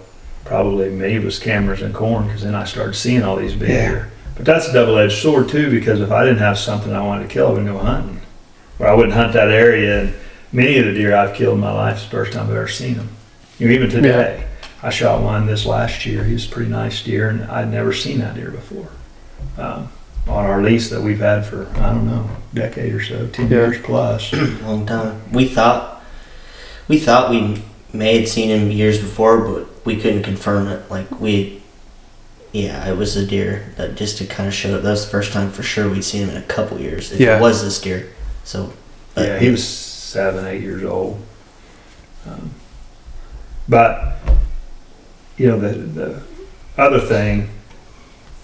probably me was cameras and corn, because then I started seeing all these big deer. But that's a double-edged sword too, because if I didn't have something I wanted to kill, I wouldn't go hunting, or I wouldn't hunt that area. And many of the deer I've killed in my life is the first time I've ever seen them. You know, even today, I shot one this last year. He was a pretty nice deer, and I'd never seen that deer before. On our lease that we've had for, I don't know, a decade or so, 10 years plus. Long time. We thought we may have seen him years before, but we couldn't confirm it. It was a deer that just to kind of show it. That was the first time for sure we'd seen him in a couple years. If it was this deer. So. He was 7, 8 years old. But, you know, the other thing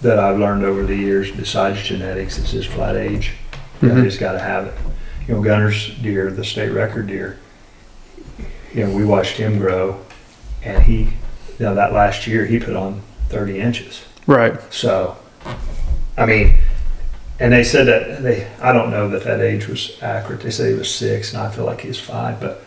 that I've learned over the years besides genetics is just flat age. You just got to have it. You Gunner's deer, the state record deer, we watched him grow, and he, that last year he put on 30 inches. Right. So, I mean, and they said that I don't know that age was accurate. They said he was 6, and I feel like he's 5, but,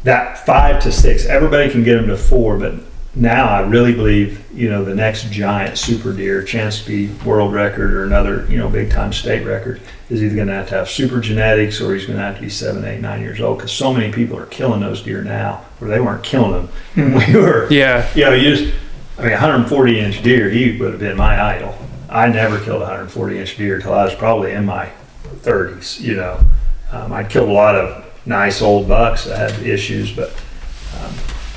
that 5 to 6, everybody can get him to 4, but now I really believe, the next giant super deer, chance to be world record or another, big time state record, is either going to have super genetics or he's going to have to be 7, 8, 9 years old, because so many people are killing those deer now where they weren't killing them. We were, Yeah. 140-inch deer, he would have been my idol. I never killed a 140-inch deer until I was probably in my 30s, I'd killed a lot of nice old bucks that had issues, but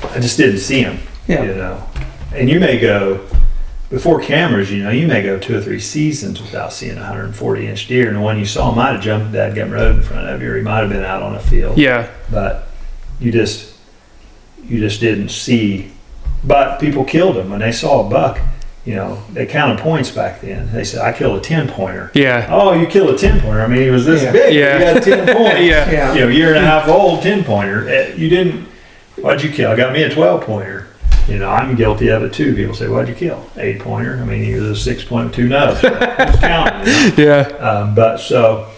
I just didn't see them, And you may go, before cameras, you may go 2 or 3 seasons without seeing a 140-inch deer, and the one you saw might have jumped that Dadgum Road in front of you, or he might have been out on a field. Yeah. But you just didn't see. But people killed them when they saw a buck. They counted points back then. They said, I killed a 10-pointer. Yeah. Oh, you killed a 10-pointer. I mean, he was this big. Yeah. You got a 10 points. Yeah. Year and a half old 10-pointer. You didn't. What'd you kill? I got me a 12-pointer. I'm guilty of it too. People say, what'd you kill? 8-pointer. I mean, he was a 6-point with 2 nubs. Who's counting? Yeah. But so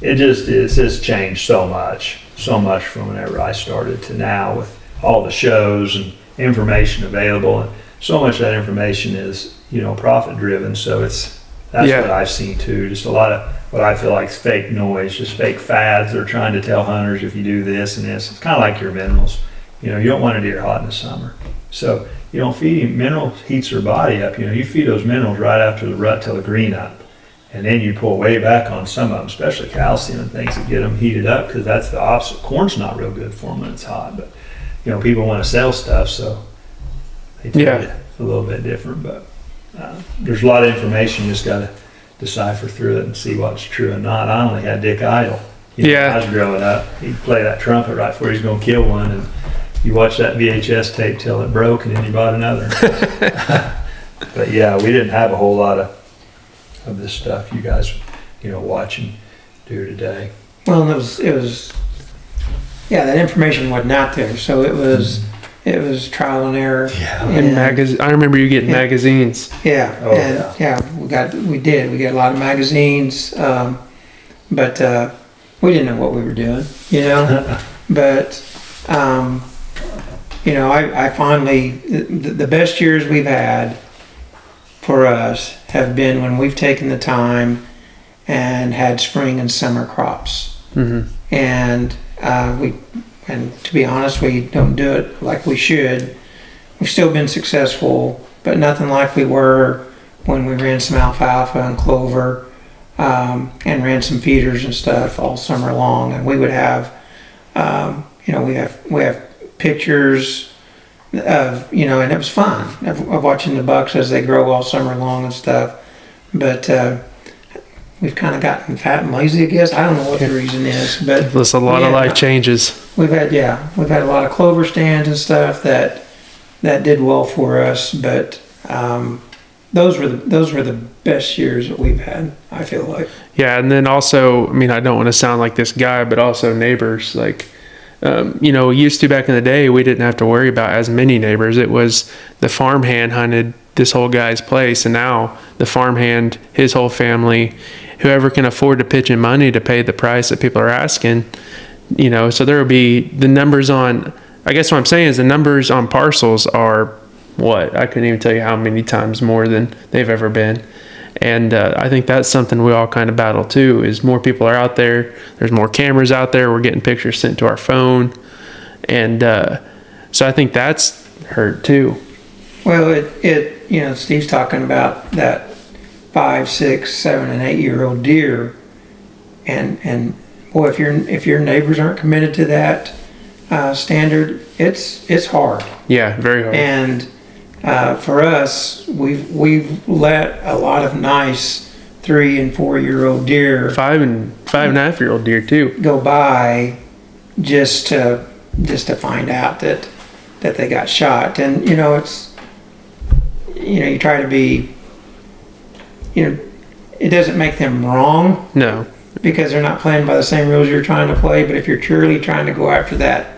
it's just changed so much from whenever I started to now, with all the shows and information available, and so much of that information is profit driven. So that's what I've seen too. Just a lot of what I feel like is fake noise, just fake fads. They're trying to tell hunters, if you do this and this, it's kind of like your minerals. You don't want a deer hot in the summer, so you don't feed him. Minerals heats their body up. You feed those minerals right after the rut till the green up, and then you pull way back on some of them, especially calcium and things that get them heated up, because that's the opposite. Corn's not real good for them when it's hot, but people want to sell stuff, so they tell it a little bit different. But there's a lot of information. You just got to decipher through it and see what's true and not. I only had Dick Idle. I was growing up. He'd play that trumpet right before he's going to kill one, and you watch that VHS tape till it broke, and then you bought another. But yeah, we didn't have a whole lot of this stuff you guys, watch and do today. Well, and it was, that information wasn't out there, so it was trial and error. Yeah. And I remember you getting magazines. Yeah. Oh, We got a lot of magazines, but we didn't know what we were doing, But I finally, the best years we've had for us have been when we've taken the time and had spring and summer crops. Mm-hmm. And to be honest, we don't do it like we should. We've still been successful, but nothing like we were when we ran some alfalfa and clover, and ran some feeders and stuff all summer long. And we would have, we have pictures of, and it was fun of watching the bucks as they grow all summer long and stuff. But we've kind of gotten fat and lazy, I guess. I don't know what the reason is, but There's a lot of life changes. We've had a lot of clover stands and stuff that did well for us, but those were the best years that we've had, I feel like. Yeah, and then also, I don't want to sound like this guy, but also neighbors. Like, used to back in the day, we didn't have to worry about as many neighbors. It was the farmhand hunted this whole guy's place, and now the farmhand, his whole family, whoever can afford to pitch in money to pay the price that people are asking, so there will be the numbers on, I guess what I'm saying is the numbers on parcels are I couldn't even tell you how many times more than they've ever been. And I think that's something we all kind of battle too, is more people are out there. There's more cameras out there. We're getting pictures sent to our phone. And so I think that's hurt too. Well, Steve's talking about that 5, 6, 7, and 8-year-old deer. And boy, if your neighbors aren't committed to that standard, it's hard. Yeah, very hard. And for us, we've let a lot of nice 3 and 4-year-old deer, 5 and 5.5-year-old deer too, go by just to find out that they got shot. And you try to be, it doesn't make them wrong No. because they're not playing by the same rules you're trying to play. But if you're truly trying to go after that,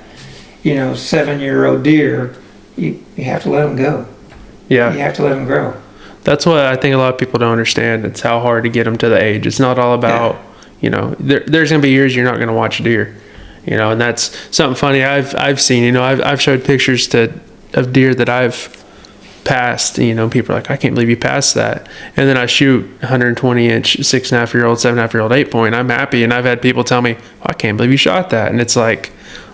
7-year-old deer, you have to let them go. Yeah. You have to let them grow. That's what I think a lot of people don't understand. It's how hard to get them to the age. It's not all about, there's going to be years you're not going to watch a deer, and that's something funny I've seen. I've showed pictures of deer that I've passed. People are like, I can't believe you passed that. And then I shoot 120-inch, 6.5-year-old, 7.5-year-old 8-point. I'm happy. And I've had people tell me, I can't believe you shot that. And it's like,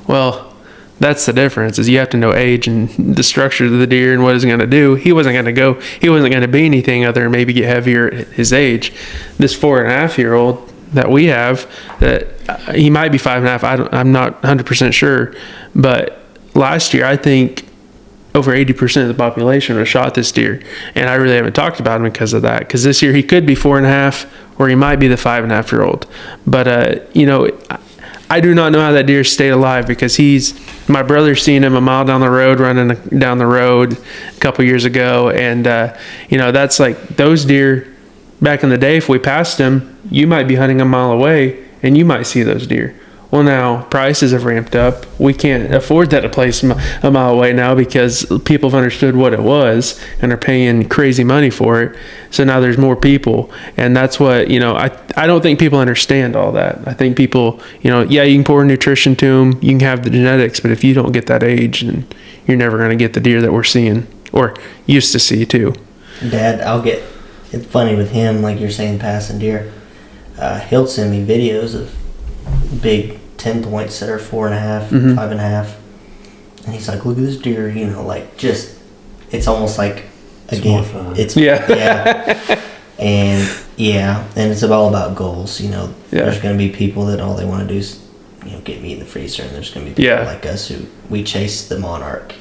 well, that's the difference, is you have to know age and the structure of the deer and what it's going to do. He wasn't going to be anything other than maybe get heavier at his age. This 4.5-year-old that we have, that he might be 5.5. I'm not 100% sure. But last year, I think over 80% of the population was shot this deer. And I really haven't talked about him because of that. Because this year he could be 4.5 or he might be the 5.5-year-old. But, I do not know how that deer stayed alive because my brother seen him a mile down the road running down the road a couple years ago. And, that's like those deer back in the day, if we passed them, you might be hunting a mile away and you might see those deer. Well, now prices have ramped up. We can't afford that a place a mile away now because people have understood what it was and are paying crazy money for it. So now there's more people. And that's what, I don't think people understand all that. I think people, you can pour nutrition to them. You can have the genetics, but if you don't get that age, then you're never going to get the deer that we're seeing or used to see too. Dad, it's funny with him, like you're saying, passing deer. He'll send me videos of big 10 points that are 4.5, 5.5, and he's like, "Look at this deer," it's almost like a game. More fun. And it's all about goals. Yeah. There's going to be people that all they want to do is, get meat in the freezer, and there's going to be people like us who we chase the monarch.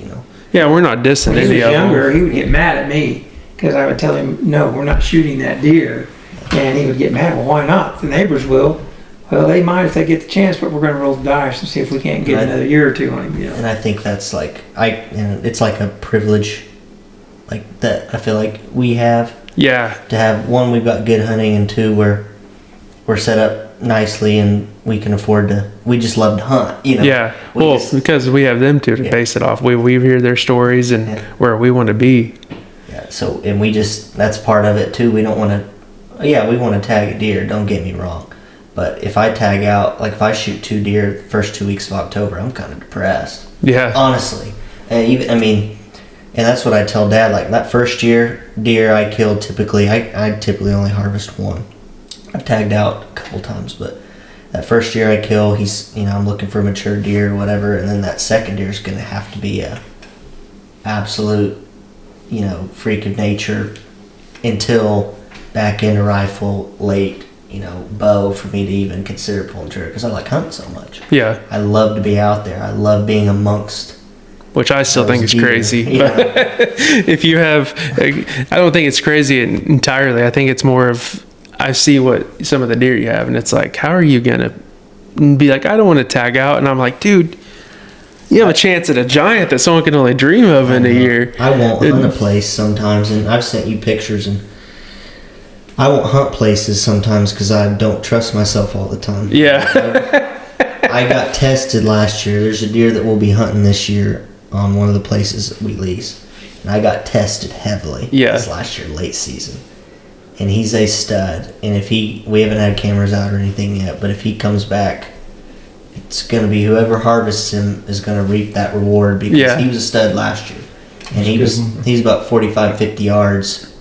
Yeah, we're not dissing When he any was of them. younger, he would get mad at me because I would tell him, "No, we're not shooting that deer," and he would get mad. Well, why not? The neighbors will. Well, they might if they get the chance, but we're going to roll the dice and see if we can't get another year or two on him. And I think that's it's like a privilege, like that I feel like we have. Yeah. To have, one, we've got good hunting, and two, we're set up nicely and we can afford to. We just love to hunt. Yeah. Because we have them to base it off. We hear their stories and where we want to be. Yeah. So, and that's part of it too. We don't want to. Yeah, we want to tag a deer. Don't get me wrong. But if I tag out, like if I shoot 2 deer the first 2 weeks of October, I'm kind of depressed. Yeah. Honestly. And that's what I tell Dad. Like that first year, deer I killed typically, I typically only harvest one. I've tagged out a couple times, but that first year I kill, I'm looking for a mature deer or whatever, and then that second deer is going to have to be a absolute, freak of nature until back into rifle, late, bow for me to even consider pulling trigger because I like hunting so much. Yeah. I love to be out there. I love being amongst. Which I still think is crazy. Yeah. But if you have, I don't think it's crazy entirely. I think it's more of, I see what some of the deer you have, and it's like, how are you going to be like, I don't want to tag out? And I'm like, dude, you have a chance at a giant that someone can only dream of in a year. I won't hunt a place sometimes, and I've sent you pictures, and I won't hunt places sometimes because I don't trust myself all the time. Yeah. I got tested last year. There's a deer that we'll be hunting this year on one of the places that we lease. And I got tested heavily this last year, late season. And he's a stud. And we haven't had cameras out or anything yet, but if he comes back, it's going to be whoever harvests him is going to reap that reward because he was a stud last year. And he's about 45, 50 yards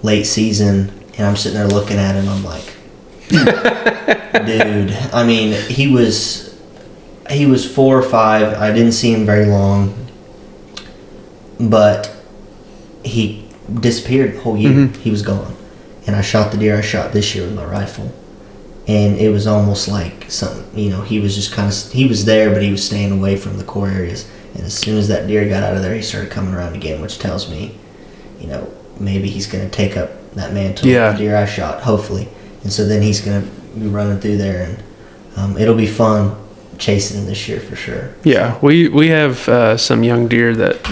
late season. And I'm sitting there looking at him. I'm like, dude. I mean, he was 4 or 5. I didn't see him very long, but he disappeared the whole year. Mm-hmm. He was gone, and I shot the deer I shot this year with my rifle, and it was almost like something. He was just he was there, but he was staying away from the core areas. And as soon as that deer got out of there, he started coming around again, which tells me, maybe he's going to take up that mantle of the deer I shot, hopefully. And so then he's going to be running through there, and it'll be fun chasing him this year for sure. Yeah, we have some young deer that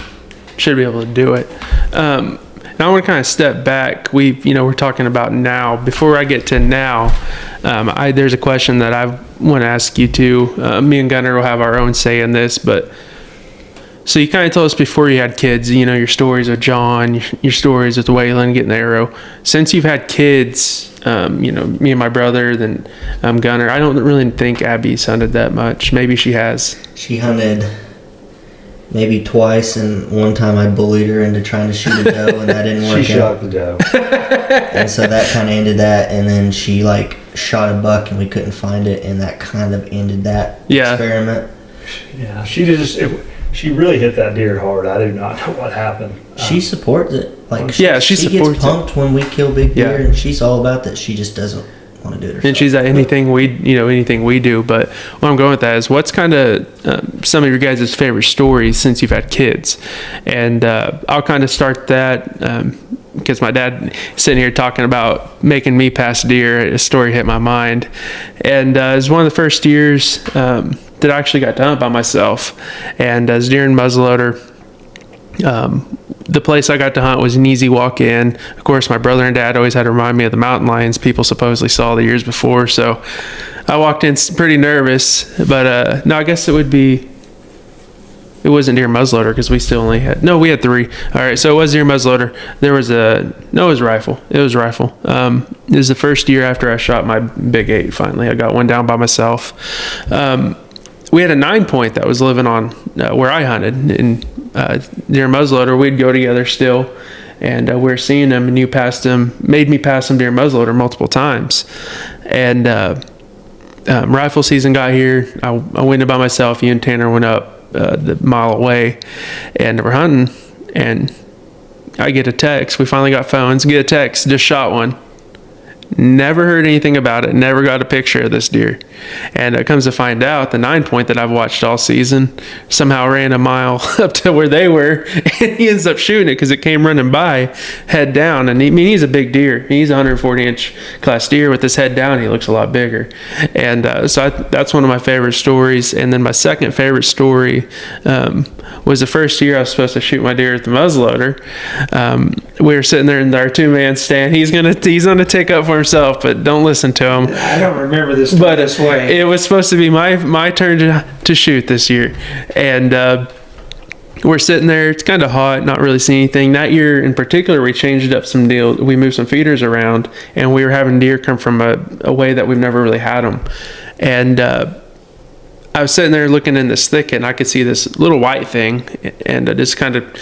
should be able to do it. And And I want to kind of step back. We're talking about now. Before I get to now, there's a question that I want to ask you too. Me and Gunner will have our own say in this, but so you kind of told us before you had kids, your stories with John, your stories with Waylon getting the arrow. Since you've had kids, me and my brother, then Gunner, I don't really think Abby's hunted that much. Maybe she has. She hunted maybe twice, and one time I bullied her into trying to shoot a doe, and that didn't work She out. shot the doe. And so that kind of ended that, and then she shot a buck, and we couldn't find it, and that kind of ended that experiment. Yeah, she really hit that deer hard. I do not know what happened. She supports it. She gets supports pumped when we kill big deer, Yeah. and she's all about that. She just doesn't want to do it herself. And she's at anything we do. But what I'm going with that is, what's kind of some of your guys' favorite stories since you've had kids? And I'll kind of start that because my dad sitting here talking about making me pass deer. A story hit my mind, and it was one of the first years that I actually got to hunt by myself, and as deer and muzzleloader. The place I got to hunt was an easy walk in. Of course, my brother and dad always had to remind me of the mountain lions people supposedly saw the years before. So I walked in pretty nervous, but no, I guess it wasn't deer muzzleloader because we still only we had 3. All right, so it was deer muzzleloader. There was it was rifle. It was rifle. It was the first year after I shot my big 8. Finally, I got one down by myself. We had a 9-point that was living on where I hunted, and deer muzzleloader, we'd go together still, and we were seeing him, and made me pass him deer muzzleloader multiple times. And rifle season got here. I went in by myself. You and Tanner went up the mile away, and we're hunting, and I get a text. We finally got phones. Get a text. Just shot one. Never heard anything about it. Never got a picture of this deer. And it comes to find out, the 9-point that I've watched all season somehow ran a mile up to where they were, and he ends up shooting it because it came running by, head down. And he's a big deer. He's a 140-inch class deer. With his head down, he looks a lot bigger. And that's one of my favorite stories. And then my second favorite story was the first year I was supposed to shoot my deer at the muzzleloader. We were sitting there in our 2-man stand. He's gonna take up for himself, but don't listen to him. I don't remember this way. It was supposed to be my turn to shoot this year, and we're sitting there. It's kind of hot, not really seeing anything. That year in particular, we changed up some deal. We moved some feeders around, and we were having deer come from a way that we've never really had them. And I was sitting there looking in this thicket, and I could see this little white thing, and just kind of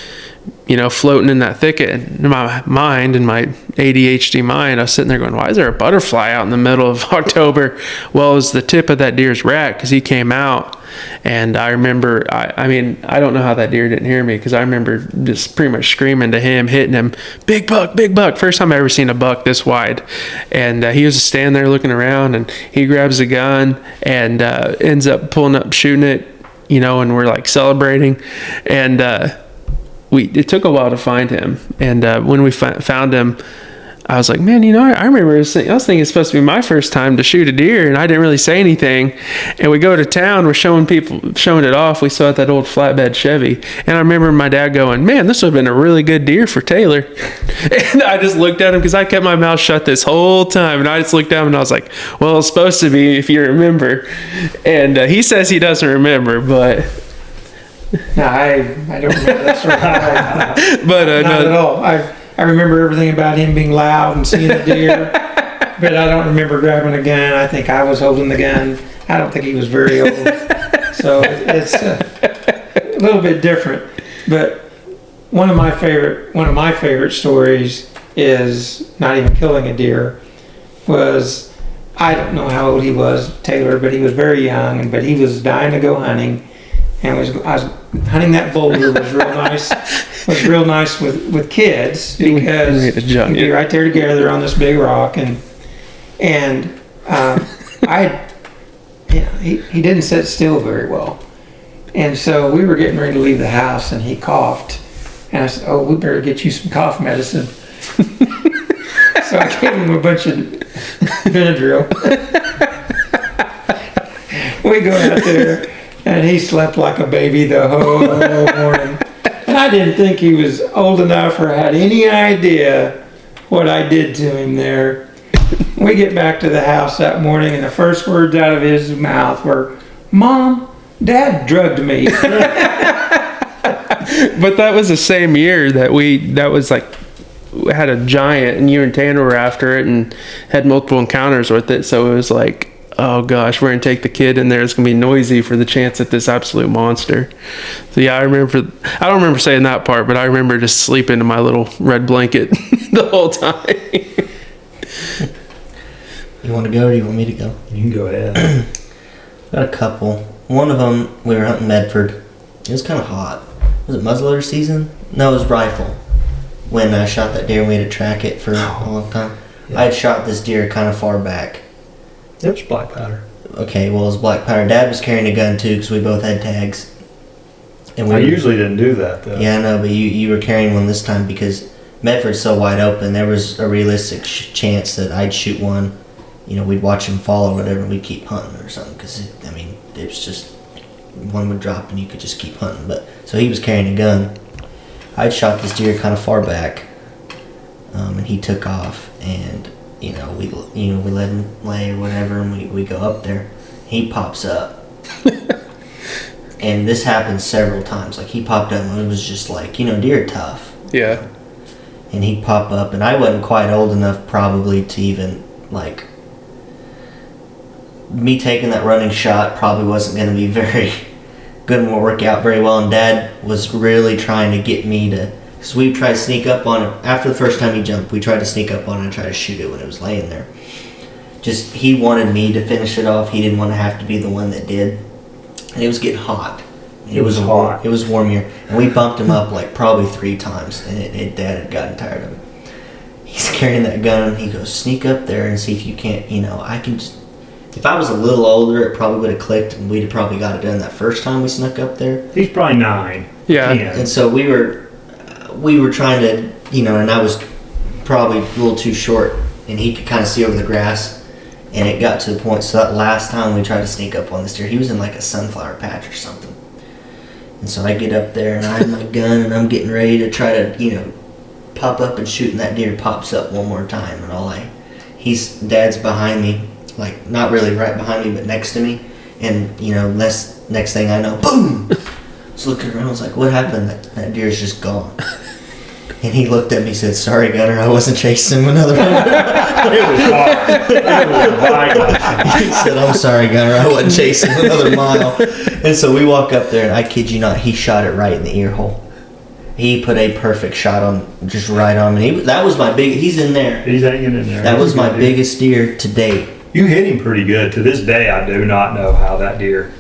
floating in that thicket. In my mind, in my ADHD mind, I was sitting there going, why is there a butterfly out in the middle of October? Well, it was the tip of that deer's rack, because he came out. And I remember, I don't know how that deer didn't hear me, because I remember just pretty much screaming to him, hitting him, big buck, big buck. First time I ever seen a buck this wide. And he was just standing there looking around, and he grabs a gun and ends up pulling up, shooting it, and we're like celebrating. And it took a while to find him, and when we found him, I was like, man, I remember I was thinking it's supposed to be my first time to shoot a deer, and I didn't really say anything. And we go to town, we're showing it off. We saw that old flatbed Chevy, and I remember my dad going, man, this would have been a really good deer for Taylor. And I just looked at him, because I kept my mouth shut this whole time, and I just looked at him and I was like, well, it's supposed to be, if you remember. And he says he doesn't remember, but No, I don't remember that story. but Not at all. I remember everything about him being loud and seeing a deer, but I don't remember grabbing a gun. I think I was holding the gun. I don't think he was very old. So it's a little bit different. But one of my favorite stories is not even killing a deer. Was, I don't know how old he was, Taylor, but he was very young, but he was dying to go hunting. And I was hunting that boulder. Was real nice. Was real nice with kids, because we'd be right there together on this big rock, and he didn't sit still very well, and so we were getting ready to leave the house, and he coughed, and I said, "Oh, we better get you some cough medicine." So I gave him a bunch of Benadryl. We go out there. And he slept like a baby the whole morning. And I I didn't think he was old enough or had any idea what I did to him there. We get back to the house that morning, and the first words out of his mouth were, "Mom, Dad drugged me." But that was the same year that we had a giant, and you and Tanner were after it and had multiple encounters with it. So it was like, oh gosh, we're gonna take the kid in there. It's gonna be noisy for the chance at this absolute monster. So yeah, I don't remember saying that part, but I remember just sleeping in my little red blanket the whole time. You want to go or do you want me to go? You can go ahead. Got a couple. One of them, we were hunting Medford. It was kind of hot. Was it muzzleloader season? No, it was rifle. When I shot that deer, we had to track it for a long time. Yeah. I had shot this deer kind of far back. It was black powder. Okay, well, it was black powder. Dad was carrying a gun too because we both had tags. And I usually didn't do that though. Yeah, I know, but you were carrying one this time because Medford's so wide open. There was a realistic chance that I'd shoot one. You know, we'd watch him fall or whatever, and we'd keep hunting or something. Because it was just one would drop and you could just keep hunting. But so he was carrying a gun. I'd shot this deer kind of far back, and he took off. And we let him lay or whatever, and we go up there. He pops up. And this happened several times. Like, he popped up and it was just like, deer are tough. Yeah. And he'd pop up, and I wasn't quite old enough probably to even, like, me taking that running shot probably wasn't going to be very good and work out very well. And Dad was really trying to get me to, because we tried to sneak up on him. After the first time he jumped, we tried to sneak up on him and try to shoot it when it was laying there. Just, he wanted me to finish it off. He didn't want to have to be the one that did. And it was getting hot. It was hot. It was warm here. And we bumped him up like probably 3 times. And Dad had gotten tired of it. He's carrying that gun. He goes, sneak up there and see if you can't, I can just... If I was a little older, it probably would have clicked, and we'd have probably got it done that first time we snuck up there. He's probably 9. Yeah. 10. And so we were trying to, and I was probably a little too short, and he could kind of see over the grass, and it got to the point. So that last time we tried to sneak up on this deer, he was in like a sunflower patch or something. And so I get up there, and I have my gun, and I'm getting ready to try to, pop up and shoot, and that deer pops up one more time, and Dad's behind me. Like, not really right behind me, but next to me. And, next thing I know, boom! I was looking around, I was like, what happened? That deer's just gone. And he looked at me and said, sorry, Gunner, I wasn't chasing him another one. It was hard. It was violent. He said, I'm sorry, Gunner, I wasn't chasing him another mile. And so we walk up there, and I kid you not, he shot it right in the ear hole. He put a perfect shot on, just right on me. That was my he's in there. He's hanging in there. That was my biggest deer to date. You hit him pretty good. To this day, I do not know how that deer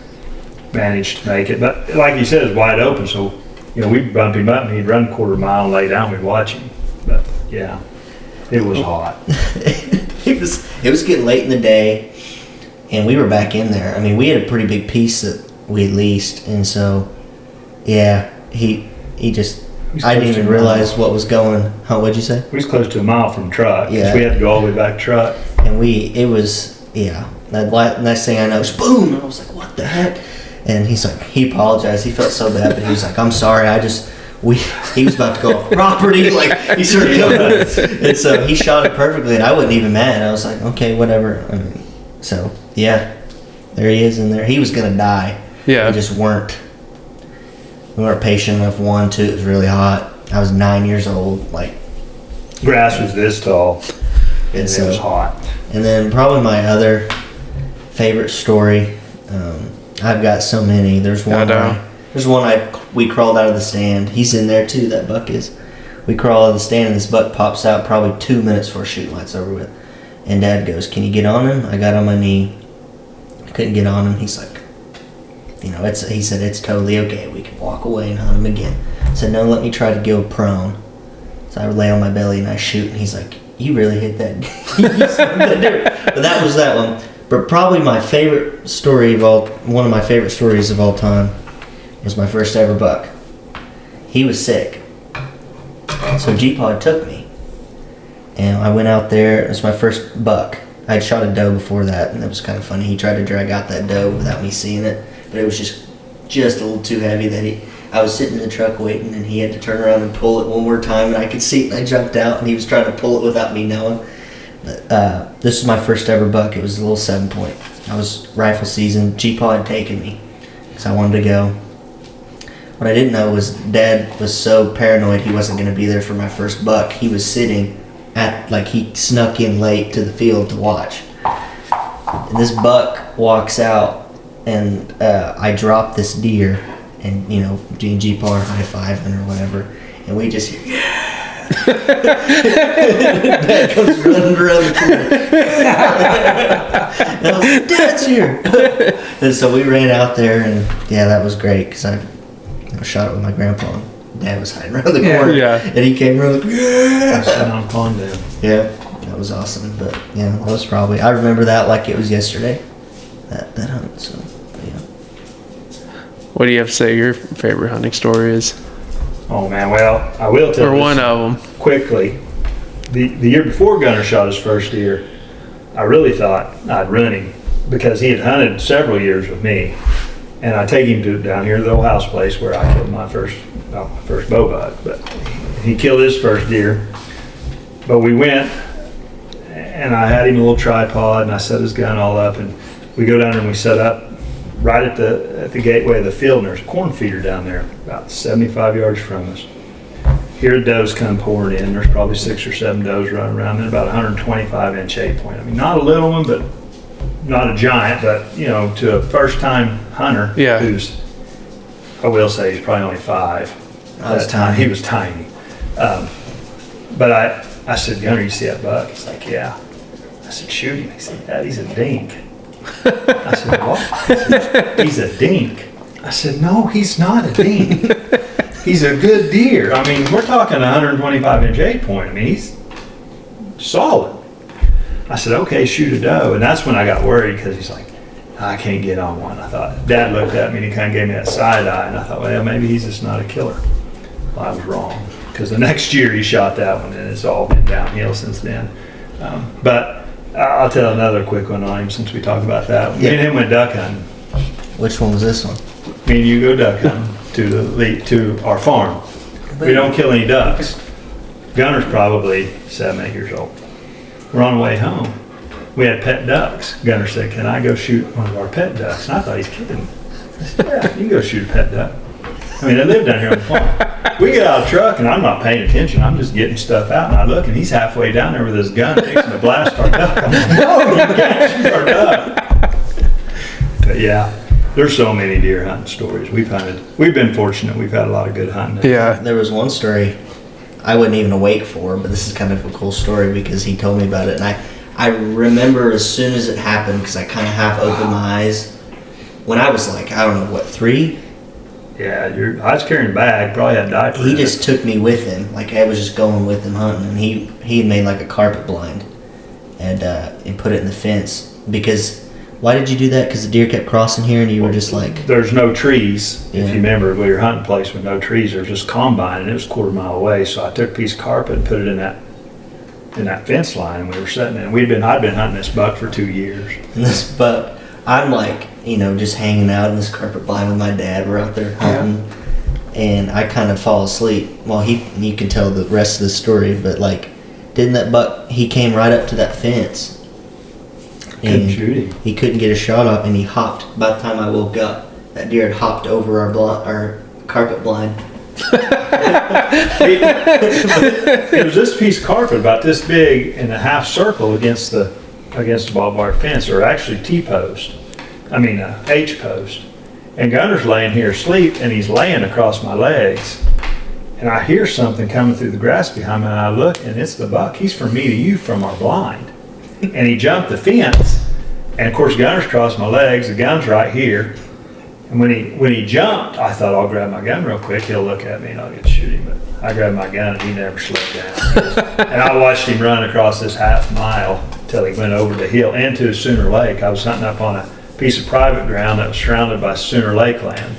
managed to make it. But like you said, it's wide open. So, we'd bump him up and he'd run a quarter mile and lay down. We'd watch him. But yeah, it was hot. It was getting late in the day, and we were back in there. I mean, we had a pretty big piece that we had leased, and so yeah, he just. I didn't even realize what was going. What'd you say? We was close to a mile from truck. Yeah. We had to go all the way back to truck. And that next thing I know, was boom, and I was like, what the heck? And he apologized. He felt so bad, but he was like, I'm sorry. He was about to go off property. Like, he started coming. And so he shot it perfectly, and I wasn't even mad. I was like, okay, whatever. So yeah, there he is in there. He was going to die. Yeah. We just weren't. We weren't patient enough. 1, 2, it was really hot. I was 9 years old. Like, Grass was this tall, and it so, was hot. And then probably my other favorite story. I've got so many. There's one. We crawled out of the stand. He's in there too. That buck is. We crawl out of the stand, and this buck pops out probably 2 minutes before shooting light's over with. And Dad goes, "Can you get on him?" I got on my knee. I couldn't get on him. He's like, he said, it's totally okay. We can walk away and hunt him again. I said, no, let me try to go prone. So I lay on my belly and I shoot, and he's like, you really hit that. But that was that one. But probably my favorite story one of my favorite stories of all time was my first ever buck. He was sick. So G-Pod took me. And I went out there. It was my first buck. I had shot a doe before that, and that was kind of funny. He tried to drag out that doe without me seeing it. But it was just a little too heavy that I was sitting in the truck waiting, and he had to turn around and pull it one more time, and I could see it, and I jumped out, and he was trying to pull it without me knowing. But, this was my first ever buck. It was a little 7-point. I was rifle season. G-Paw had taken me, because I wanted to go. What I didn't know was Dad was so paranoid he wasn't going to be there for my first buck. He was sitting at, like, he snuck in late to the field to watch. And this buck walks out, and I drop this deer, and, you know, Gene G-Paw are high-fiving or whatever, and we just hear, yeah! Dad comes running around the corner. And I was like, Dad's here! And so we ran out there, and, yeah, that was great, because I shot it with my grandpa. Dad was hiding around the corner, and he came running. Yeah, Sound Pondale. yeah, that was awesome. But yeah, that was probably, I remember that like it was yesterday. That hunt. So but, yeah. What do you have to say your favorite hunting story is? Oh man, well, I will tell Or this one of them. quickly. The year before Gunner shot his first deer, I really thought I'd run him because he had hunted several years with me. And I take him down here to the old house place where I killed my first bow buck. But he killed his first deer. But we went, and I had him a little tripod, and I set his gun all up, and we go down there and we set up right at the gateway of the field, and there's a corn feeder down there, about 75 yards from us. Here does come pouring in. There's probably 6 or 7 does running around, and about 125-inch 8-point. I mean, not a little one, but not a giant, but, you know, to a first-time hunter who's, I will say, he's probably only 5. I was At that time, tiny. he was tiny. But I said, Gunner, you see that buck? He's like, yeah. I said, shoot him. He said, Dad, he's a dink. I said, what? He said, he's a dink. I said, no, he's not a dink. He's a good deer. I mean, we're talking 125-inch 8-point. I mean, he's solid. I said, okay, shoot a doe. And that's when I got worried because he's like, I can't get on one. I thought, Dad looked at me and he kind of gave me that side eye. And I thought, well, maybe he's just not a killer. Well, I was wrong because the next year he shot that one and it's all been downhill since then. But I'll tell another quick one on him since we talked about that. Me and him went duck hunting. Which one was this one? Me and you go duck hunting to our farm. We don't kill any ducks. Gunner's probably 7, 8 years old. We're on the way home. We had pet ducks. Gunner said, can I go shoot one of our pet ducks? And I thought he's kidding. I said, yeah, you can go shoot a pet duck. I mean, they live down here on the farm. We get out of the truck and I'm not paying attention. I'm just getting stuff out and I look and he's halfway down there with his gun fixing to blast our duck. I'm like, no, you can't shoot our duck. But yeah, there's so many deer hunting stories. We've been fortunate. We've had a lot of good hunting. Yeah. There was one story I wasn't even awake for, but this is kind of a cool story because he told me about it. And I remember as soon as it happened, because I kind of half opened my eyes, when I was like, I don't know, what, 3? Yeah, I was carrying a bag, probably had a diaper. He in just it. took me with him. Like, I was just going with him hunting. And he had made like a carpet blind and put it in the fence. Because, why did you do that? Because the deer kept crossing here and you were just like... There's no trees. Yeah. If you remember, we were hunting a place with no trees. There's just combine, and it was a quarter mile away. So I took a piece of carpet and put it in that fence line, and we were sitting in. I'd been hunting this buck for 2 years. And this, but I'm like, you know, just hanging out in this carpet blind with my dad. We're out there hunting, and I kind of fall asleep. Well, you can tell the rest of the story, but like, didn't that buck? He came right up to that fence. Couldn't shoot him. He couldn't get a shot up, and he hopped. By the time I woke up, that deer had hopped over our carpet blind. It was this piece of carpet about this big in a half circle against the barbed wire fence, or actually H-post. And Gunner's laying here asleep, and he's laying across my legs. And I hear something coming through the grass behind me, and I look, and it's the buck. He's from me to you from our blind. And he jumped the fence, and of course Gunner's crossed my legs, the gun's right here. And when he jumped, I thought, I'll grab my gun real quick, he'll look at me and I'll get to shoot him. But I grabbed my gun and he never slowed down. And I watched him run across this half mile till he went over the hill into Sooner Lake. I was hunting up on a piece of private ground that was surrounded by Sooner Lake land.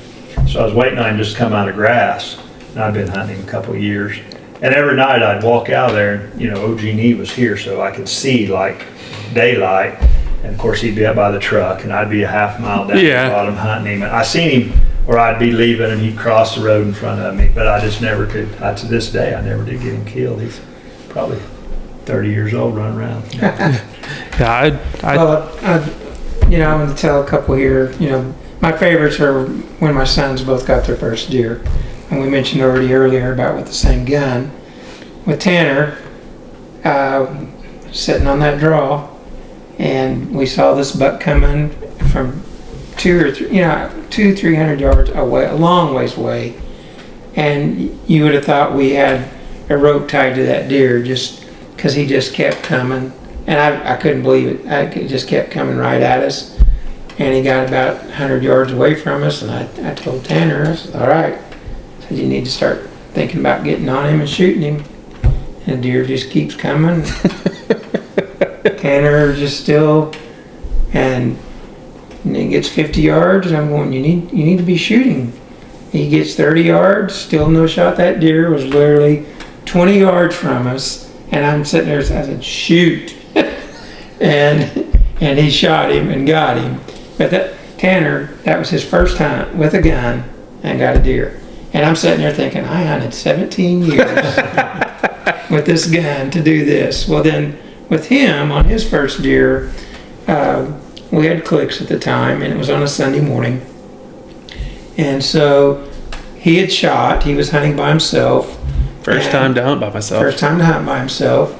So I was waiting on him just to come out of grass. And I'd been hunting him a couple of years. And every night I'd walk out there, and you know, OG&E was here, so I could see like daylight. And of course he'd be up by the truck, and I'd be a half mile down the bottom hunting him. And I seen him or I'd be leaving and he'd cross the road in front of me. But I just never could. To this day, I never did get him killed. He's probably 30 years old running around. Yeah, Well, I'm going to tell a couple here. My favorites are when my sons both got their first deer. And we mentioned already earlier about with the same gun. With Tanner, sitting on that draw, and we saw this buck coming from 200-300 yards away, a long ways away. And you would have thought we had a rope tied to that deer just because he just kept coming. And I couldn't believe it. It just kept coming right at us. And he got about 100 yards away from us. And I told Tanner, I said, all right. I said, you need to start thinking about getting on him and shooting him. And the deer just keeps coming. Tanner just still, and he gets 50 yards. And I'm going, you need to be shooting. He gets 30 yards, still no shot. That deer was literally 20 yards from us. And I'm sitting there, I said, shoot. and he shot him and got him. But Tanner, that was his first hunt with a gun and got a deer. And I'm sitting there thinking, I hunted 17 years with this gun to do this. Well, then with him on his first deer, we had clicks at the time, and it was on a Sunday morning. And so he had shot. He was hunting by himself. first time to hunt by myself. First time to hunt by himself.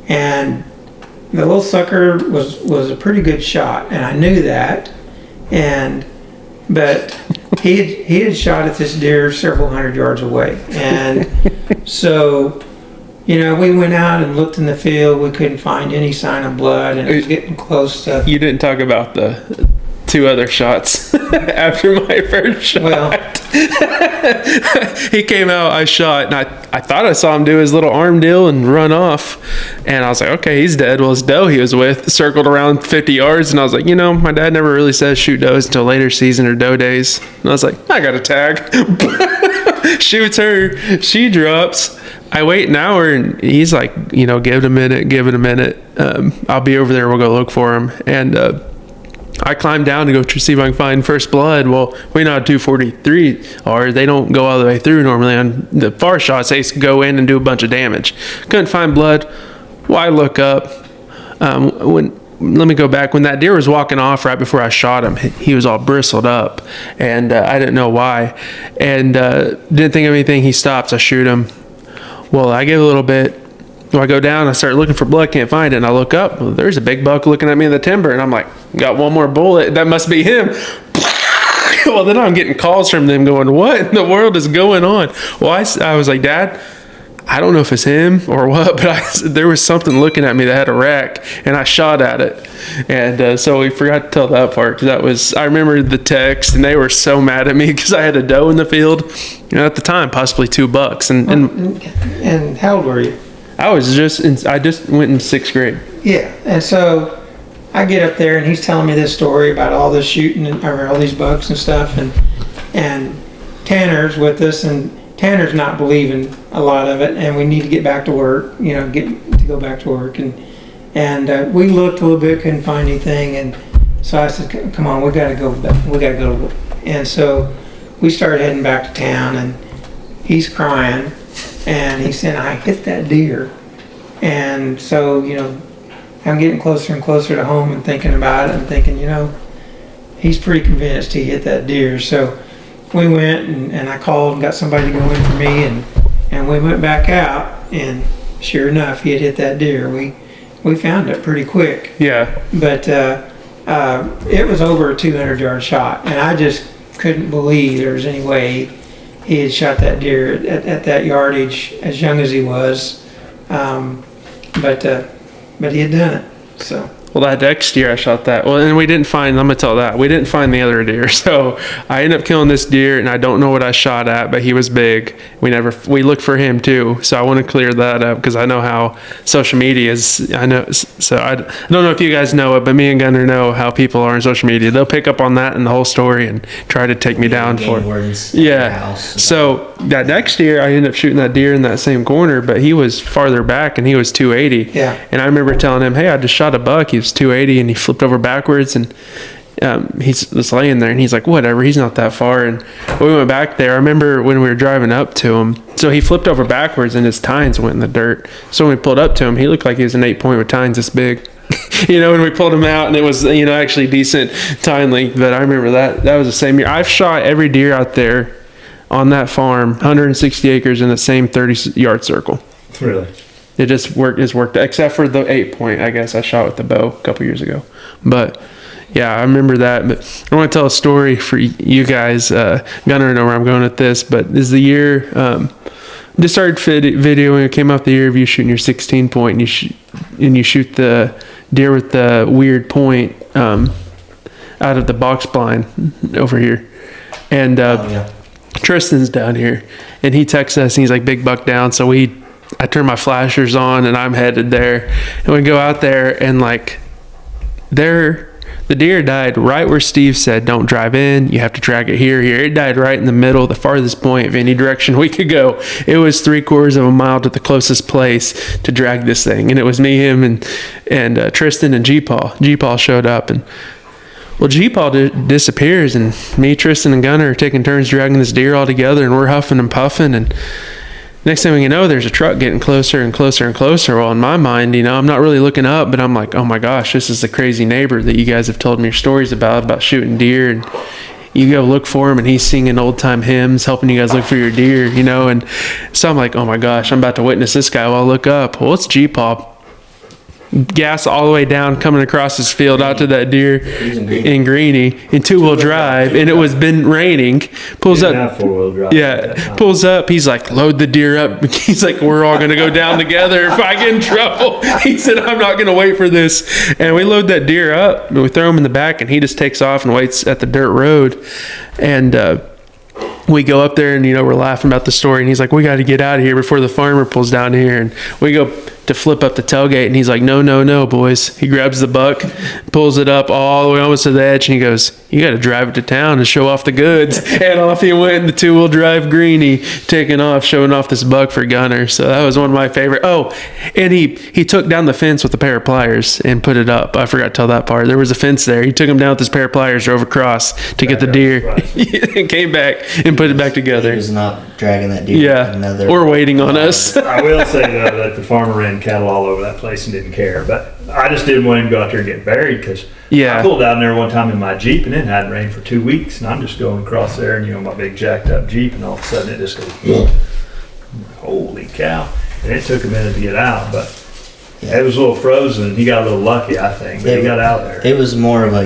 And the little sucker was a pretty good shot, and I knew that. But he had shot at this deer several hundred yards away. And so, we went out and looked in the field. We couldn't find any sign of blood, and it was getting close to... You didn't talk about the 2 other shots after my first shot. Well, he came out, I shot, and I thought I saw him do his little arm deal and run off. And I was like, okay, he's dead. Well, his doe he was with circled around 50 yards. And I was like, my dad never really says shoot does until later season or doe days. And I was like, I got a tag. Shoots her. She drops. I wait an hour, and he's like, give it a minute. I'll be over there. We'll go look for him. And I climbed down to go see if I can find first blood. Well, we know how 243 are. They don't go all the way through normally. On the far shots, they go in and do a bunch of damage. Couldn't find blood. Well, I look up. Let me go back. When that deer was walking off right before I shot him, he was all bristled up, and I didn't know why, and didn't think of anything. He stops. I shoot him. Well, I give a little bit. Well, I go down, I start looking for blood, can't find it, and I look up. Well, there's a big buck looking at me in the timber, and I'm like, got one more bullet. That must be him. Well, then I'm getting calls from them going, what in the world is going on? Well, I was like, Dad, I don't know if it's him or what, but there was something looking at me that had a rack, and I shot at it. And so we forgot to tell that part, because I remember the text, and they were so mad at me because I had a doe in the field. At the time, possibly 2 bucks. and how old were you? I just went in 6th grade. Yeah, and so I get up there, and he's telling me this story about all this shooting and all these bucks and stuff, and Tanner's with us, and Tanner's not believing a lot of it, and we need to get back to work, go back to work, and we looked a little bit, couldn't find anything, and so I said, come on, we gotta go to work. And so we started heading back to town, and he's crying, and he said, I hit that deer. And so, I'm getting closer and closer to home and thinking about it and thinking, he's pretty convinced he hit that deer. So we went and I called and got somebody to go in for me, and we went back out, and sure enough, he had hit that deer. We found it pretty quick. Yeah. But it was over a 200-yard shot, and I just couldn't believe there was any way he had shot that deer at that yardage as young as he was. But he had done it. So. Well, that next year I shot that. Well, and we didn't find, I'm going to tell that, we didn't find the other deer. So I ended up killing this deer, and I don't know what I shot at, but he was big. We looked for him too. So I want to clear that up, because I know how social media is. I know. So I don't know if you guys know it, but me and Gunner know how people are on social media. They'll pick up on that and the whole story and try to take me down for it. Yeah. So that next year I ended up shooting that deer in that same corner, but he was farther back, and he was 280. Yeah. And I remember telling him, hey, I just shot a buck. He was 280, and he flipped over backwards, and he's just laying there, and he's like, whatever, he's not that far. And we went back there. I remember when we were driving up to him, so he flipped over backwards and his tines went in the dirt. So when we pulled up to him, he looked like he was an 8-point with tines this big. When we pulled him out, and it was, actually decent tine length. But I remember that was the same year. I've shot every deer out there on that farm, 160 acres in the same 30-yard circle. Really? It just worked, except for the 8-point, I guess I shot with the bow a couple years ago. But yeah, I remember that. But I want to tell a story for you guys. Gunner, know where I'm going with this, but this is the year just started videoing. It came out the year of you shooting your 16 point, and you shoot the deer with the weird point out of the box blind over here. And Tristan's down here, and he texts us, and he's like, big buck down. So I turn my flashers on, and I'm headed there, and we go out there, and like the deer died right where Steve said, don't drive in, you have to drag it here. It died right in the middle, the farthest point of any direction we could go. It was 3/4 of a mile to the closest place to drag this thing. And it was me, him, and Tristan and G-Paul. G-Paul showed up, and well, G-Paul disappears, and me, Tristan, and Gunner are taking turns dragging this deer all together, and we're huffing and puffing, and next thing we know, there's a truck getting closer and closer and closer. Well, in my mind, I'm not really looking up, but I'm like, oh my gosh, this is the crazy neighbor that you guys have told me your stories about shooting deer. And you go look for him, and he's singing old time hymns, helping you guys look for your deer, And so I'm like, oh my gosh, I'm about to witness this guy. Well, I look up. Well, it's G-Paul. Gas all the way down, coming across his field out to that deer in Greeny in 2-wheel drive, and it was been raining. Pulls up, 4-wheel drive. Yeah, pulls up. He's like, load the deer up. He's like, we're all gonna go down together. If I get in trouble, he said, I'm not gonna wait for this. And we load that deer up, and we throw him in the back, and he just takes off and waits at the dirt road. And we go up there, and we're laughing about the story, and he's like, we got to get out of here before the farmer pulls down here. And we go to flip up the tailgate, and he's like, no, boys. He grabs the buck, pulls it up all the way almost to the edge, and he goes, you got to drive it to town and show off the goods. And off he went in the 2-wheel drive Greeny, taking off, showing off this buck for Gunner. So that was one of my favorite. Oh, and he took down the fence with a pair of pliers and put it up. I forgot to tell that part. There was a fence there. He took him down with his pair of pliers, drove across to get the deer, and came back and put it back together. He was not dragging that deer. Or waiting on us. I will say though that the farmer ran cattle all over that place and didn't care, but I just didn't want him to go out there and get buried, because I pulled down there one time in my Jeep, and it hadn't rained for 2 weeks, and I'm just going across there, and my big jacked up Jeep, and all of a sudden it just goes, holy cow. And it took a minute to get out, but it was a little frozen, and he got a little lucky, I think, but he got out there. It was more of a,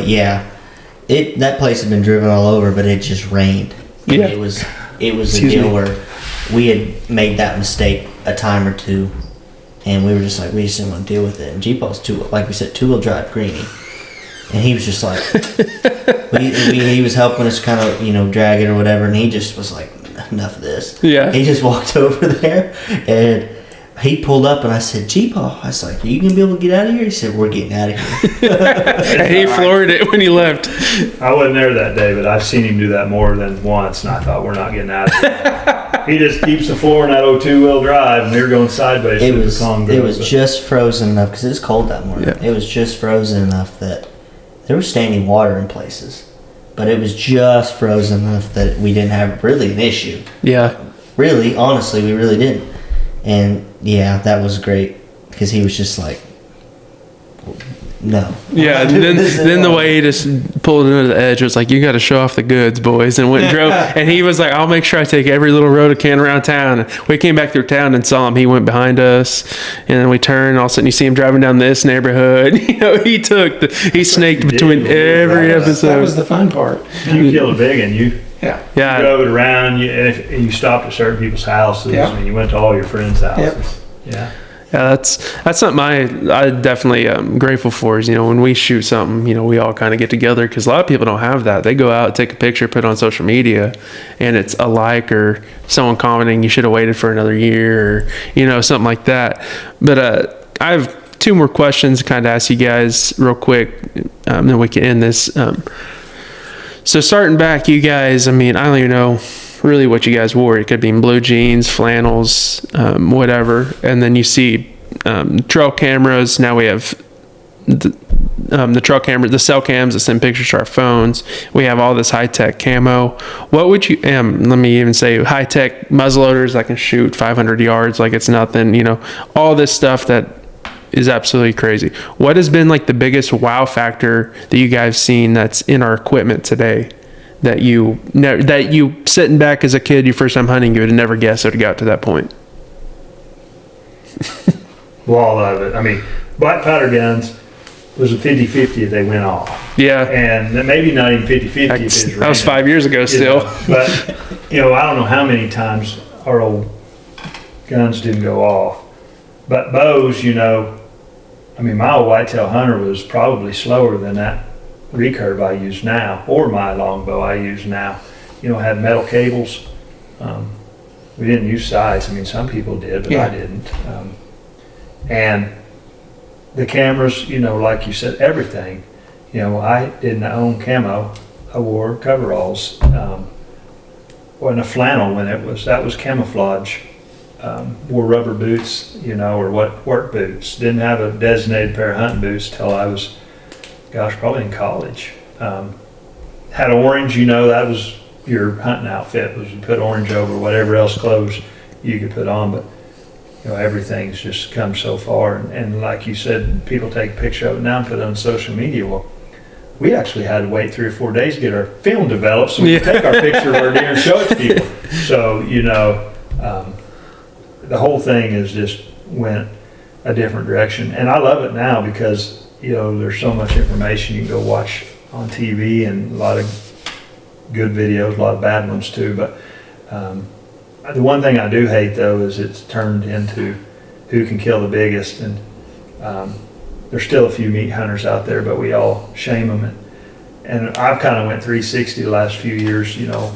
that place had been driven all over, but it just rained. Yeah. It was a deal where we had made that mistake a time or two, and we were just like, we just didn't want to deal with it. And G-Paul's like we said, 2-wheel drive Greeny, and he was just like, he was helping us kind of drag it or whatever, and he just was like, enough of this. Yeah. He just walked over there, and he pulled up, and I said, G-Paul, I was like, are you going to be able to get out of here? He said, we're getting out of here. And he floored it when he left. I wasn't there that day, but I've seen him do that more than once, and I thought, we're not getting out of here. He just keeps the floor in that old 2-wheel drive, and we were going sideways. It was just frozen enough, because it was cold that morning. Yeah. It was just frozen enough that there was standing water in places, but it was just frozen enough that we didn't have really an issue. Yeah. Really, honestly, we really didn't. And that was great, because he was just like, no. Yeah, and then the way he just pulled into the edge was like, you got to show off the goods, boys, and went and drove. And he was like, I'll make sure I take every little road I can around town. And we came back through town and saw him. He went behind us, and then we turned. All of a sudden, you see him driving down this neighborhood. He snaked between every episode. That was the fun part. You killed a big one. You drove it around, and you stopped at certain people's houses, and you went to all your friends' houses. Yeah, that's something I definitely am grateful for, is, when we shoot something, we all kind of get together, because a lot of people don't have that. They go out, take a picture, put it on social media, and it's a like, or someone commenting, you should have waited for another year, or, something like that. But I have 2 more questions to kind of ask you guys real quick, then we can end this. So starting back, you guys, I don't even know really what you guys wore. It could be blue jeans, flannels, whatever. And then you see trail cameras. Now we have the trail cameras, the cell cams that send pictures to our phones. We have all this high-tech camo. What would you, let me even say high-tech muzzleloaders that can shoot 500 yards like it's nothing, you know, all this stuff that is absolutely crazy. What has been like the biggest wow factor that you guys seen that's in our equipment today that you sitting back as a kid, your first time hunting, you would have never guessed it would got to that point? Well, all of it. I mean, black powder guns was a 50-50 if they went off. Yeah. And maybe not even 50-50 That was 5 years ago still. But, you know, I don't know how many times our old guns didn't go off. But bows, you know, I mean, my old whitetail hunter was probably slower than that recurve I use now, or my longbow I use now. You know, had metal cables. We didn't use sights. I mean, some people did, but Yeah. I didn't. And the cameras, you know, like you said, everything. You know, I didn't own camo. I wore coveralls. And a flannel when that was camouflage. Wore rubber boots, you know, or work boots. Didn't have a designated pair of hunting boots till I was, probably in college. Had orange, you know, that was your hunting outfit, was you put orange over whatever else clothes you could put on. But, you know, everything's just come so far. And like you said, people take a picture of it now and put it on social media. Well, we actually had to wait 3 or 4 days to get our film developed so we could take our picture of our deer and show it to people. So, you know, the whole thing is just went a different direction. And I love it now because, you know, there's so much information you can go watch on TV and a lot of good videos, a lot of bad ones too. But the one thing I do hate though is it's turned into who can kill the biggest. And there's still a few meat hunters out there, but we all shame them. And I've kind of went 360 the last few years. You know,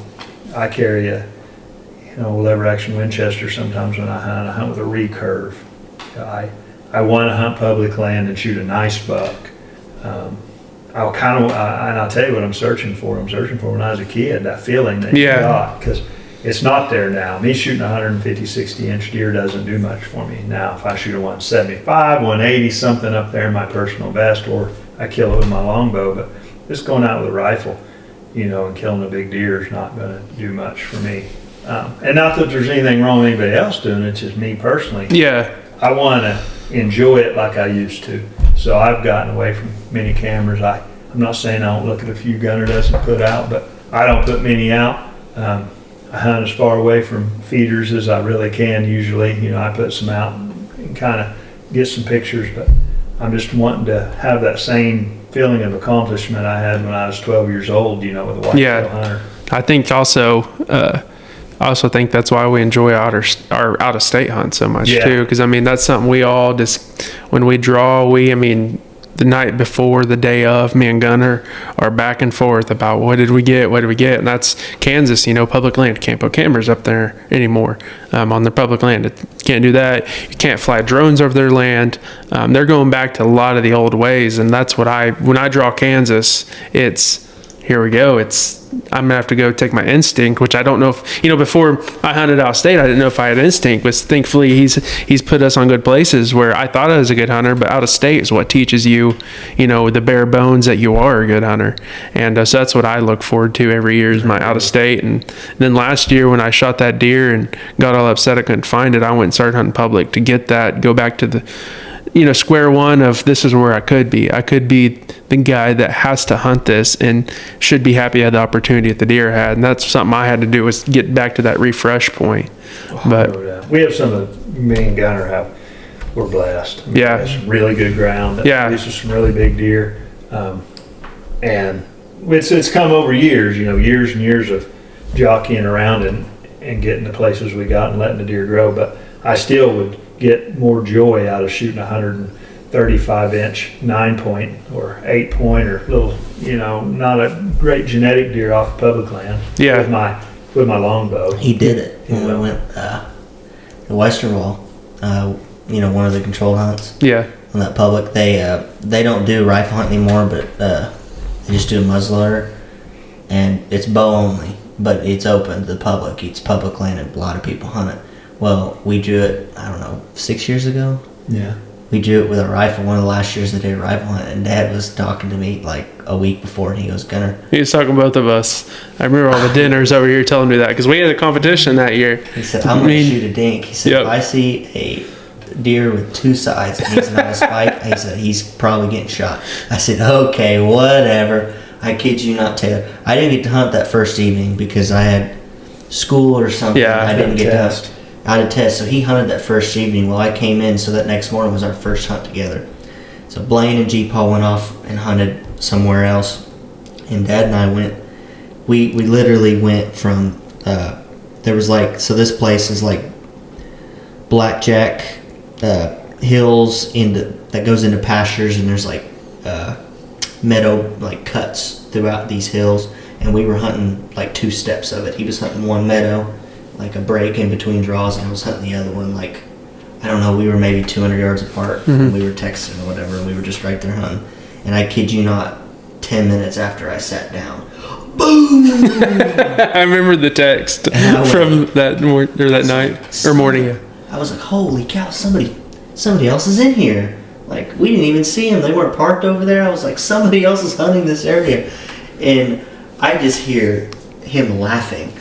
I carry a lever action Winchester sometimes when I hunt. I hunt with a recurve. I want to hunt public land and shoot a nice buck. And I'll tell you what I'm searching for. I'm searching for when I was a kid, that feeling that you got, because it's not there now. Me shooting a 150, 60 inch deer doesn't do much for me. Now, if I shoot a 175, 180, something up there in my personal best, or I kill it with my longbow, but just going out with a rifle, you know, and killing a big deer is not going to do much for me. And not that there's anything wrong with anybody else doing it, it's just me personally. Yeah. I want to enjoy it like I used to. So I've gotten away from many cameras. I'm not saying I don't look at a few Gunner doesn't put out, but I don't put many out. I hunt as far away from feeders as I really can usually. You know, I put some out and kind of get some pictures, but I'm just wanting to have that same feeling of accomplishment I had when I was 12 years old, you know, with a whitetail hunter. I think I also think that's why we enjoy our out-of-state hunt so much too, because I mean that's something we all just when we draw. The night before, the day of, me and Gunner are back and forth about what did we get, and that's Kansas. You know, public land, can't put cameras up there anymore on their public land. Can't do that. You can't fly drones over their land. They're going back to a lot of the old ways, and that's what when I draw Kansas, it's here we go. I'm gonna have to go take my instinct, which I don't know if, you know, before I hunted out of state, I didn't know if I had instinct, but thankfully he's put us on good places where I thought I was a good hunter, but out of state is what teaches you, you know, the bare bones that you are a good hunter. And so that's what I look forward to every year is my out of state. And then last year when I shot that deer and got all upset I couldn't find it, I went and started hunting public to get that, go back to the, you know, square one of this is where I could be. I could be the guy that has to hunt this and should be happy I had the opportunity that the deer had. And that's something I had to do was get back to that refresh point. But we have some of me and Gunner have. We're blessed. I mean, Yeah. we have some really good ground. These are some really big deer. And it's come over years, you know, years and years of jockeying around and getting the places we got and letting the deer grow. But I still would get more joy out of shooting 135 inch 9-point or 8-point or little, you know, not a great genetic deer off public land. Yeah. With my longbow. He did it when we went the Western Wall. You know, one of the controlled hunts yeah, on that public. They don't do rifle hunt anymore, but they just do a muzzleloader, and it's bow only, but it's open to the public. It's public land, and a lot of people hunt it. Well, we drew it, I don't know, 6 years ago. Yeah. we do it with a rifle. One of the last years I did a rifle hunt, and Dad was talking to me like a week before, and he goes, Gunner, He was talking both of us. I remember all the dinners over here telling me that because we had a competition that year. he said, I'm going to shoot a dink. He said, Yep. if I see a deer with two sides and he's not a spike, he said, he's probably getting shot. I said, okay, whatever. I kid you not, Taylor. I didn't get to hunt that first evening because I had school or something. Yeah, I didn't get test. to hunt. I had a test, so he hunted that first evening. Well, I came in, so that next morning was our first hunt together. So Blaine and G-Paul went off and hunted somewhere else, and Dad and I went. We literally went from there was like, so this place is like Blackjack hills into that goes into pastures, and there's like meadow like cuts throughout these hills, and we were hunting like two steps of it. He was hunting one meadow, like a break in between draws, and I was hunting the other one. Like, I don't know, we were maybe 200 yards apart, and we were texting or whatever, and we were just right there hunting. And I kid you not, 10 minutes after I sat down, boom! I remember the text And I went- from that night or morning. Yeah. I was like, holy cow, somebody else is in here. Like, we didn't even see them. They weren't parked over there. I was like, somebody else is hunting this area. And I just hear him laughing.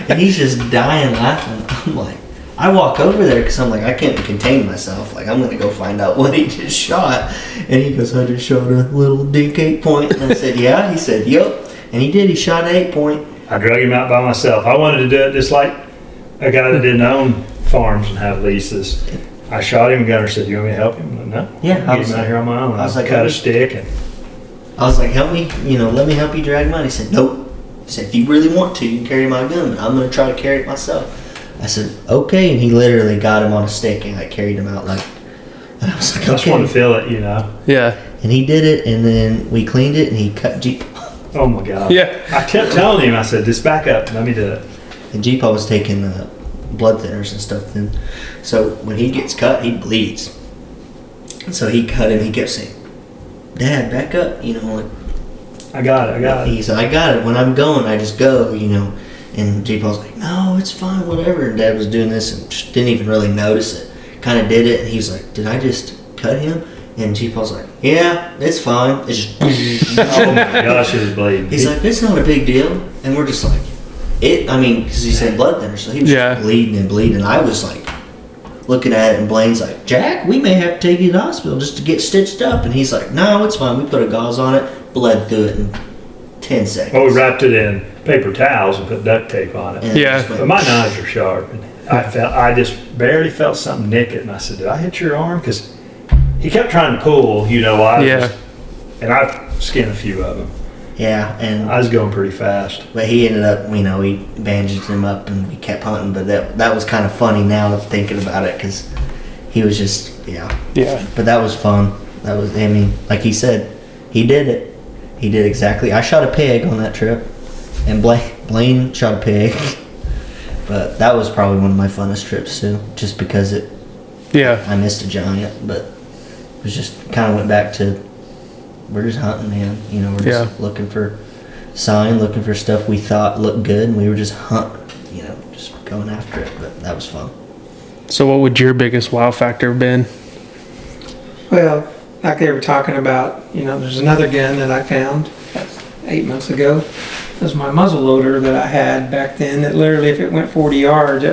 And he's just dying laughing. I'm like, I walk over there because I'm like, I can't contain myself. Like, I'm going to go find out what he just shot. And he goes, I just shot a little dink 8-point. And I said, yeah? He said, yup. And he did. He shot an 8-point. I drug him out by myself. I wanted to do it just like a guy that didn't own farms and have leases. I shot him, and Gunner said, "You want me to help him?" I'm like, no. Yeah, I Get was him out like- here on my own. I was like, cut "Okay." a stick, and I was like, help me, let me help you drag him out. He said, nope. He said, if you really want to, you can carry my gun, but I'm going to try to carry it myself. I said, okay. And he literally got him on a stick, and I carried him out like, and I was like, I just want to okay. feel it, Yeah. And he did it, and then we cleaned it, and he cut Jeep. Oh my God. Yeah. I kept telling him, I said, just back up, let me do it. And Jeep was taking blood thinners and stuff then. So when he gets cut, he bleeds. So he cut him, he kept saying, Dad, back up, like, I got it. he said, I got it. When I'm going, I just go, And Jeep was like, no, it's fine, whatever. And Dad was doing this and just didn't even really notice it. Kind of did it, and he was like, did I just cut him? And Jeep was like, yeah, it's fine. It's just, Oh my gosh, he was bleeding. he's like, it's not a big deal. And we're just like, because he said blood thinner, so he was Yeah. just bleeding and bleeding. I was like, looking at it, and Blaine's like, Jack, we may have to take you to the hospital just to get stitched up. And he's like, no, it's fine. We put a gauze on it, bled through it in 10 seconds. Well, we wrapped it in paper towels and put duct tape on it. And it Yeah. just went- But my knives are sharp. And I just barely felt something nick it. And I said, did I hit your arm? Because he kept trying to pull, Yeah. And I skinned a few of them. yeah, and I was going pretty fast. but he ended up, we bandaged him up and we kept hunting. But that was kind of funny now thinking about it because he was just, yeah. Yeah. But that was fun. That was, like he said, he did it. He did exactly. I shot a pig on that trip, and Blaine shot a pig. But that was probably one of my funnest trips too, just because Yeah. I missed a giant. But it was just kind of went back to we're just hunting, man. We're just Yeah. looking for sign, looking for stuff we thought looked good, and we were just hunting. Just going after it. But that was fun. So, what would your biggest wow factor have been? Well, like they were talking about, there's another gun that I found 8 months ago. It was my muzzle loader that I had back then that literally if it went 40 yards,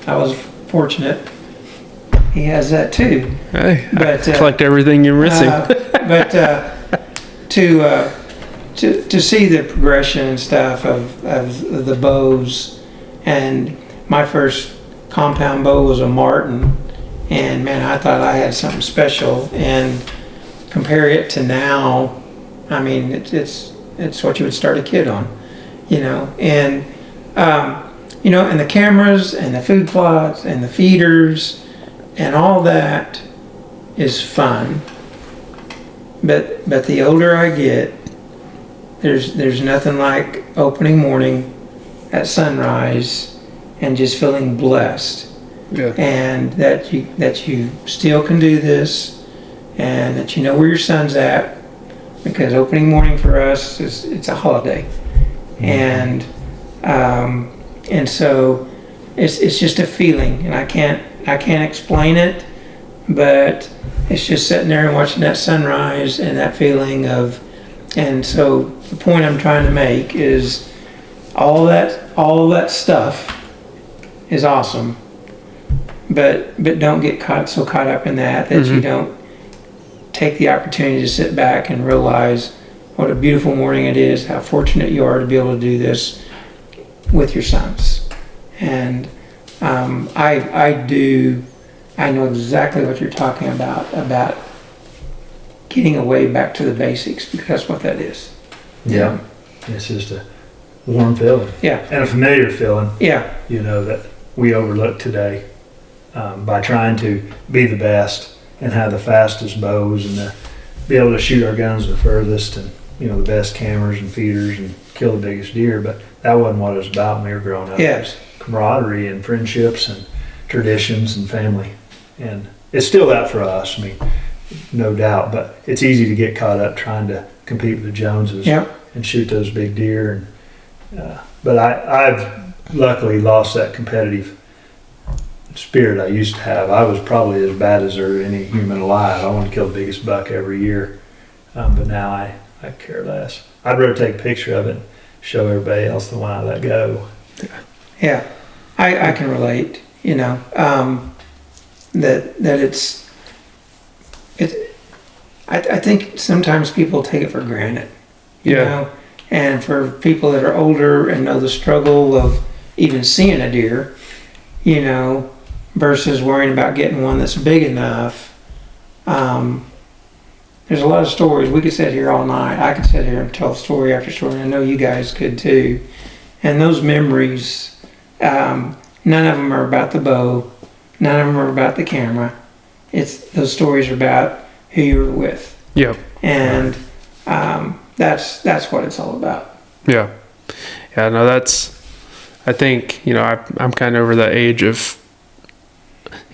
I was fortunate. He has that too. Hey, But, collect everything you're missing. But to see the progression and stuff of the bows, and my first compound bow was a Martin, and man, I thought I had something special. And compare it to now, I mean, it's what you would start a kid on, and and the cameras and the food plots and the feeders and all that is fun. But the older I get, there's nothing like opening morning at sunrise and just feeling blessed, Yeah. and that you still can do this, and that you know where your son's at, because opening morning for us it's a holiday, and so it's just a feeling, and I can't explain it, but it's just sitting there and watching that sunrise and that feeling of. And so the point I'm trying to make is all that stuff is awesome, but don't get so caught up in that you don't take the opportunity to sit back and realize what a beautiful morning it is, how fortunate you are to be able to do this with your sons. And I know exactly what you're talking about getting away back to the basics, because that's what that is. Yeah. It's just a warm feeling. Yeah. And a familiar feeling. Yeah. That we overlook today by trying to be the best and have the fastest bows and be able to shoot our guns the furthest and, the best cameras and feeders and kill the biggest deer. But that wasn't what it was about when we were growing up. Yes. It was camaraderie and friendships and traditions and family. And it's still that for us. No doubt, but it's easy to get caught up trying to compete with the Joneses and shoot those big deer. And but I've luckily lost that competitive spirit I used to have. I was probably as bad as any human alive. I want to kill the biggest buck every year, but now I care less. I'd rather take a picture of it and show everybody else the one I let go. Yeah, I can relate. That it's. I think sometimes people take it for granted, you know, and for people that are older and know the struggle of even seeing a deer, versus worrying about getting one that's big enough. There's a lot of stories. We could sit here all night. I could sit here and tell story after story, and I know you guys could too. And those memories, none of them are about the bow. None of them are about the camera. Those stories are about who you were with. Yep. And that's what it's all about. Yeah. Yeah, no, I think, I'm kind of over the age of,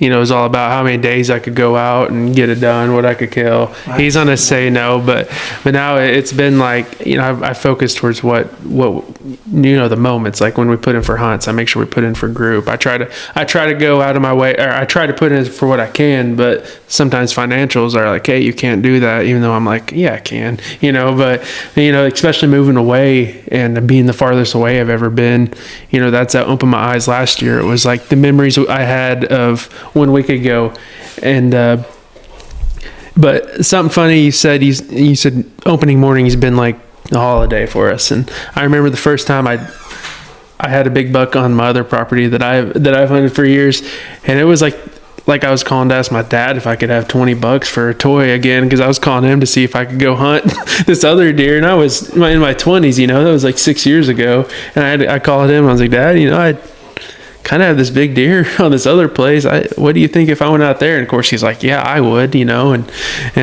it's all about how many days I could go out and get it done, what I could kill. He's gonna say no, but now it's been like, I focus towards what the moments, like when we put in for hunts, I make sure we put in for group. I try to go out of my way, or I try to put in for what I can, but sometimes financials are like, hey, you can't do that, even though I'm like, yeah, I can, but especially moving away and being the farthest away I've ever been, that opened my eyes last year. It was like the memories I had of 1 week ago, and but something funny you said opening morning has been like a holiday for us. And I remember the first time I had a big buck on my other property that I've hunted for years, and it was like I was calling to ask my dad if I could have $20 for a toy again, because I was calling him to see if I could go hunt this other deer, and I was in my 20s, that was like 6 years ago, and I called him, I was like, Dad, I kind of have this big deer on this other place. What do you think if I went out there? And of course he's like, yeah, I would, and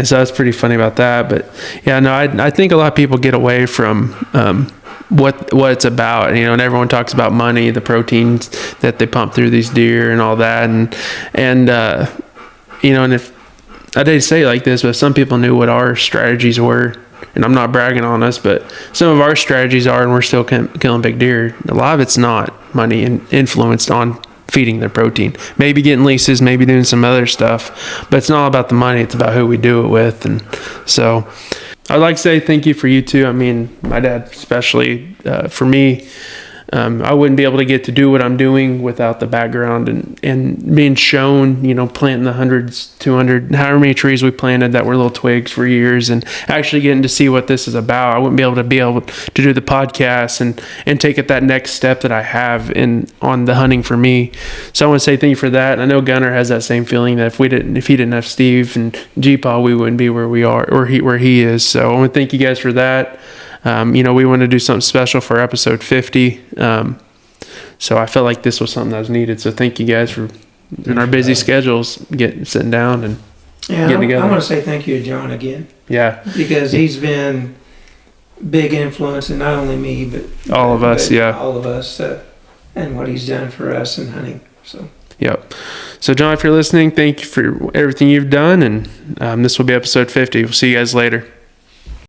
so that's pretty funny about that. But yeah, no, I think a lot of people get away from what it's about, and everyone talks about money, the proteins that they pump through these deer and all that, and if I didn't say it like this, but some people knew what our strategies were. And I'm not bragging on us, but some of our strategies are, and we're still killing big deer. A lot of it's not money and influenced on feeding their protein. Maybe getting leases, maybe doing some other stuff, but it's not about the money. It's about who we do it with. And so I'd like to say thank you for you too. My dad, especially for me, I wouldn't be able to get to do what I'm doing without the background and being shown, planting the 100, 200, however many trees we planted that were little twigs for years, and actually getting to see what this is about. I wouldn't be able to do the podcast and take it that next step that I have on the hunting for me. So I want to say thank you for that. And I know Gunnar has that same feeling that if he didn't have Steve and G-Paw, we wouldn't be where we are, or where he is. So I want to thank you guys for that. We want to do something special for episode 50. So I felt like this was something that was needed. So thank you guys for in our busy schedules sitting down and getting together. I want to say thank you to John again. Yeah. Because he's been big influence in not only me, but all of us. And what he's done for us in hunting. So. Yep. So John, if you're listening, thank you for everything you've done. And this will be episode 50. We'll see you guys later.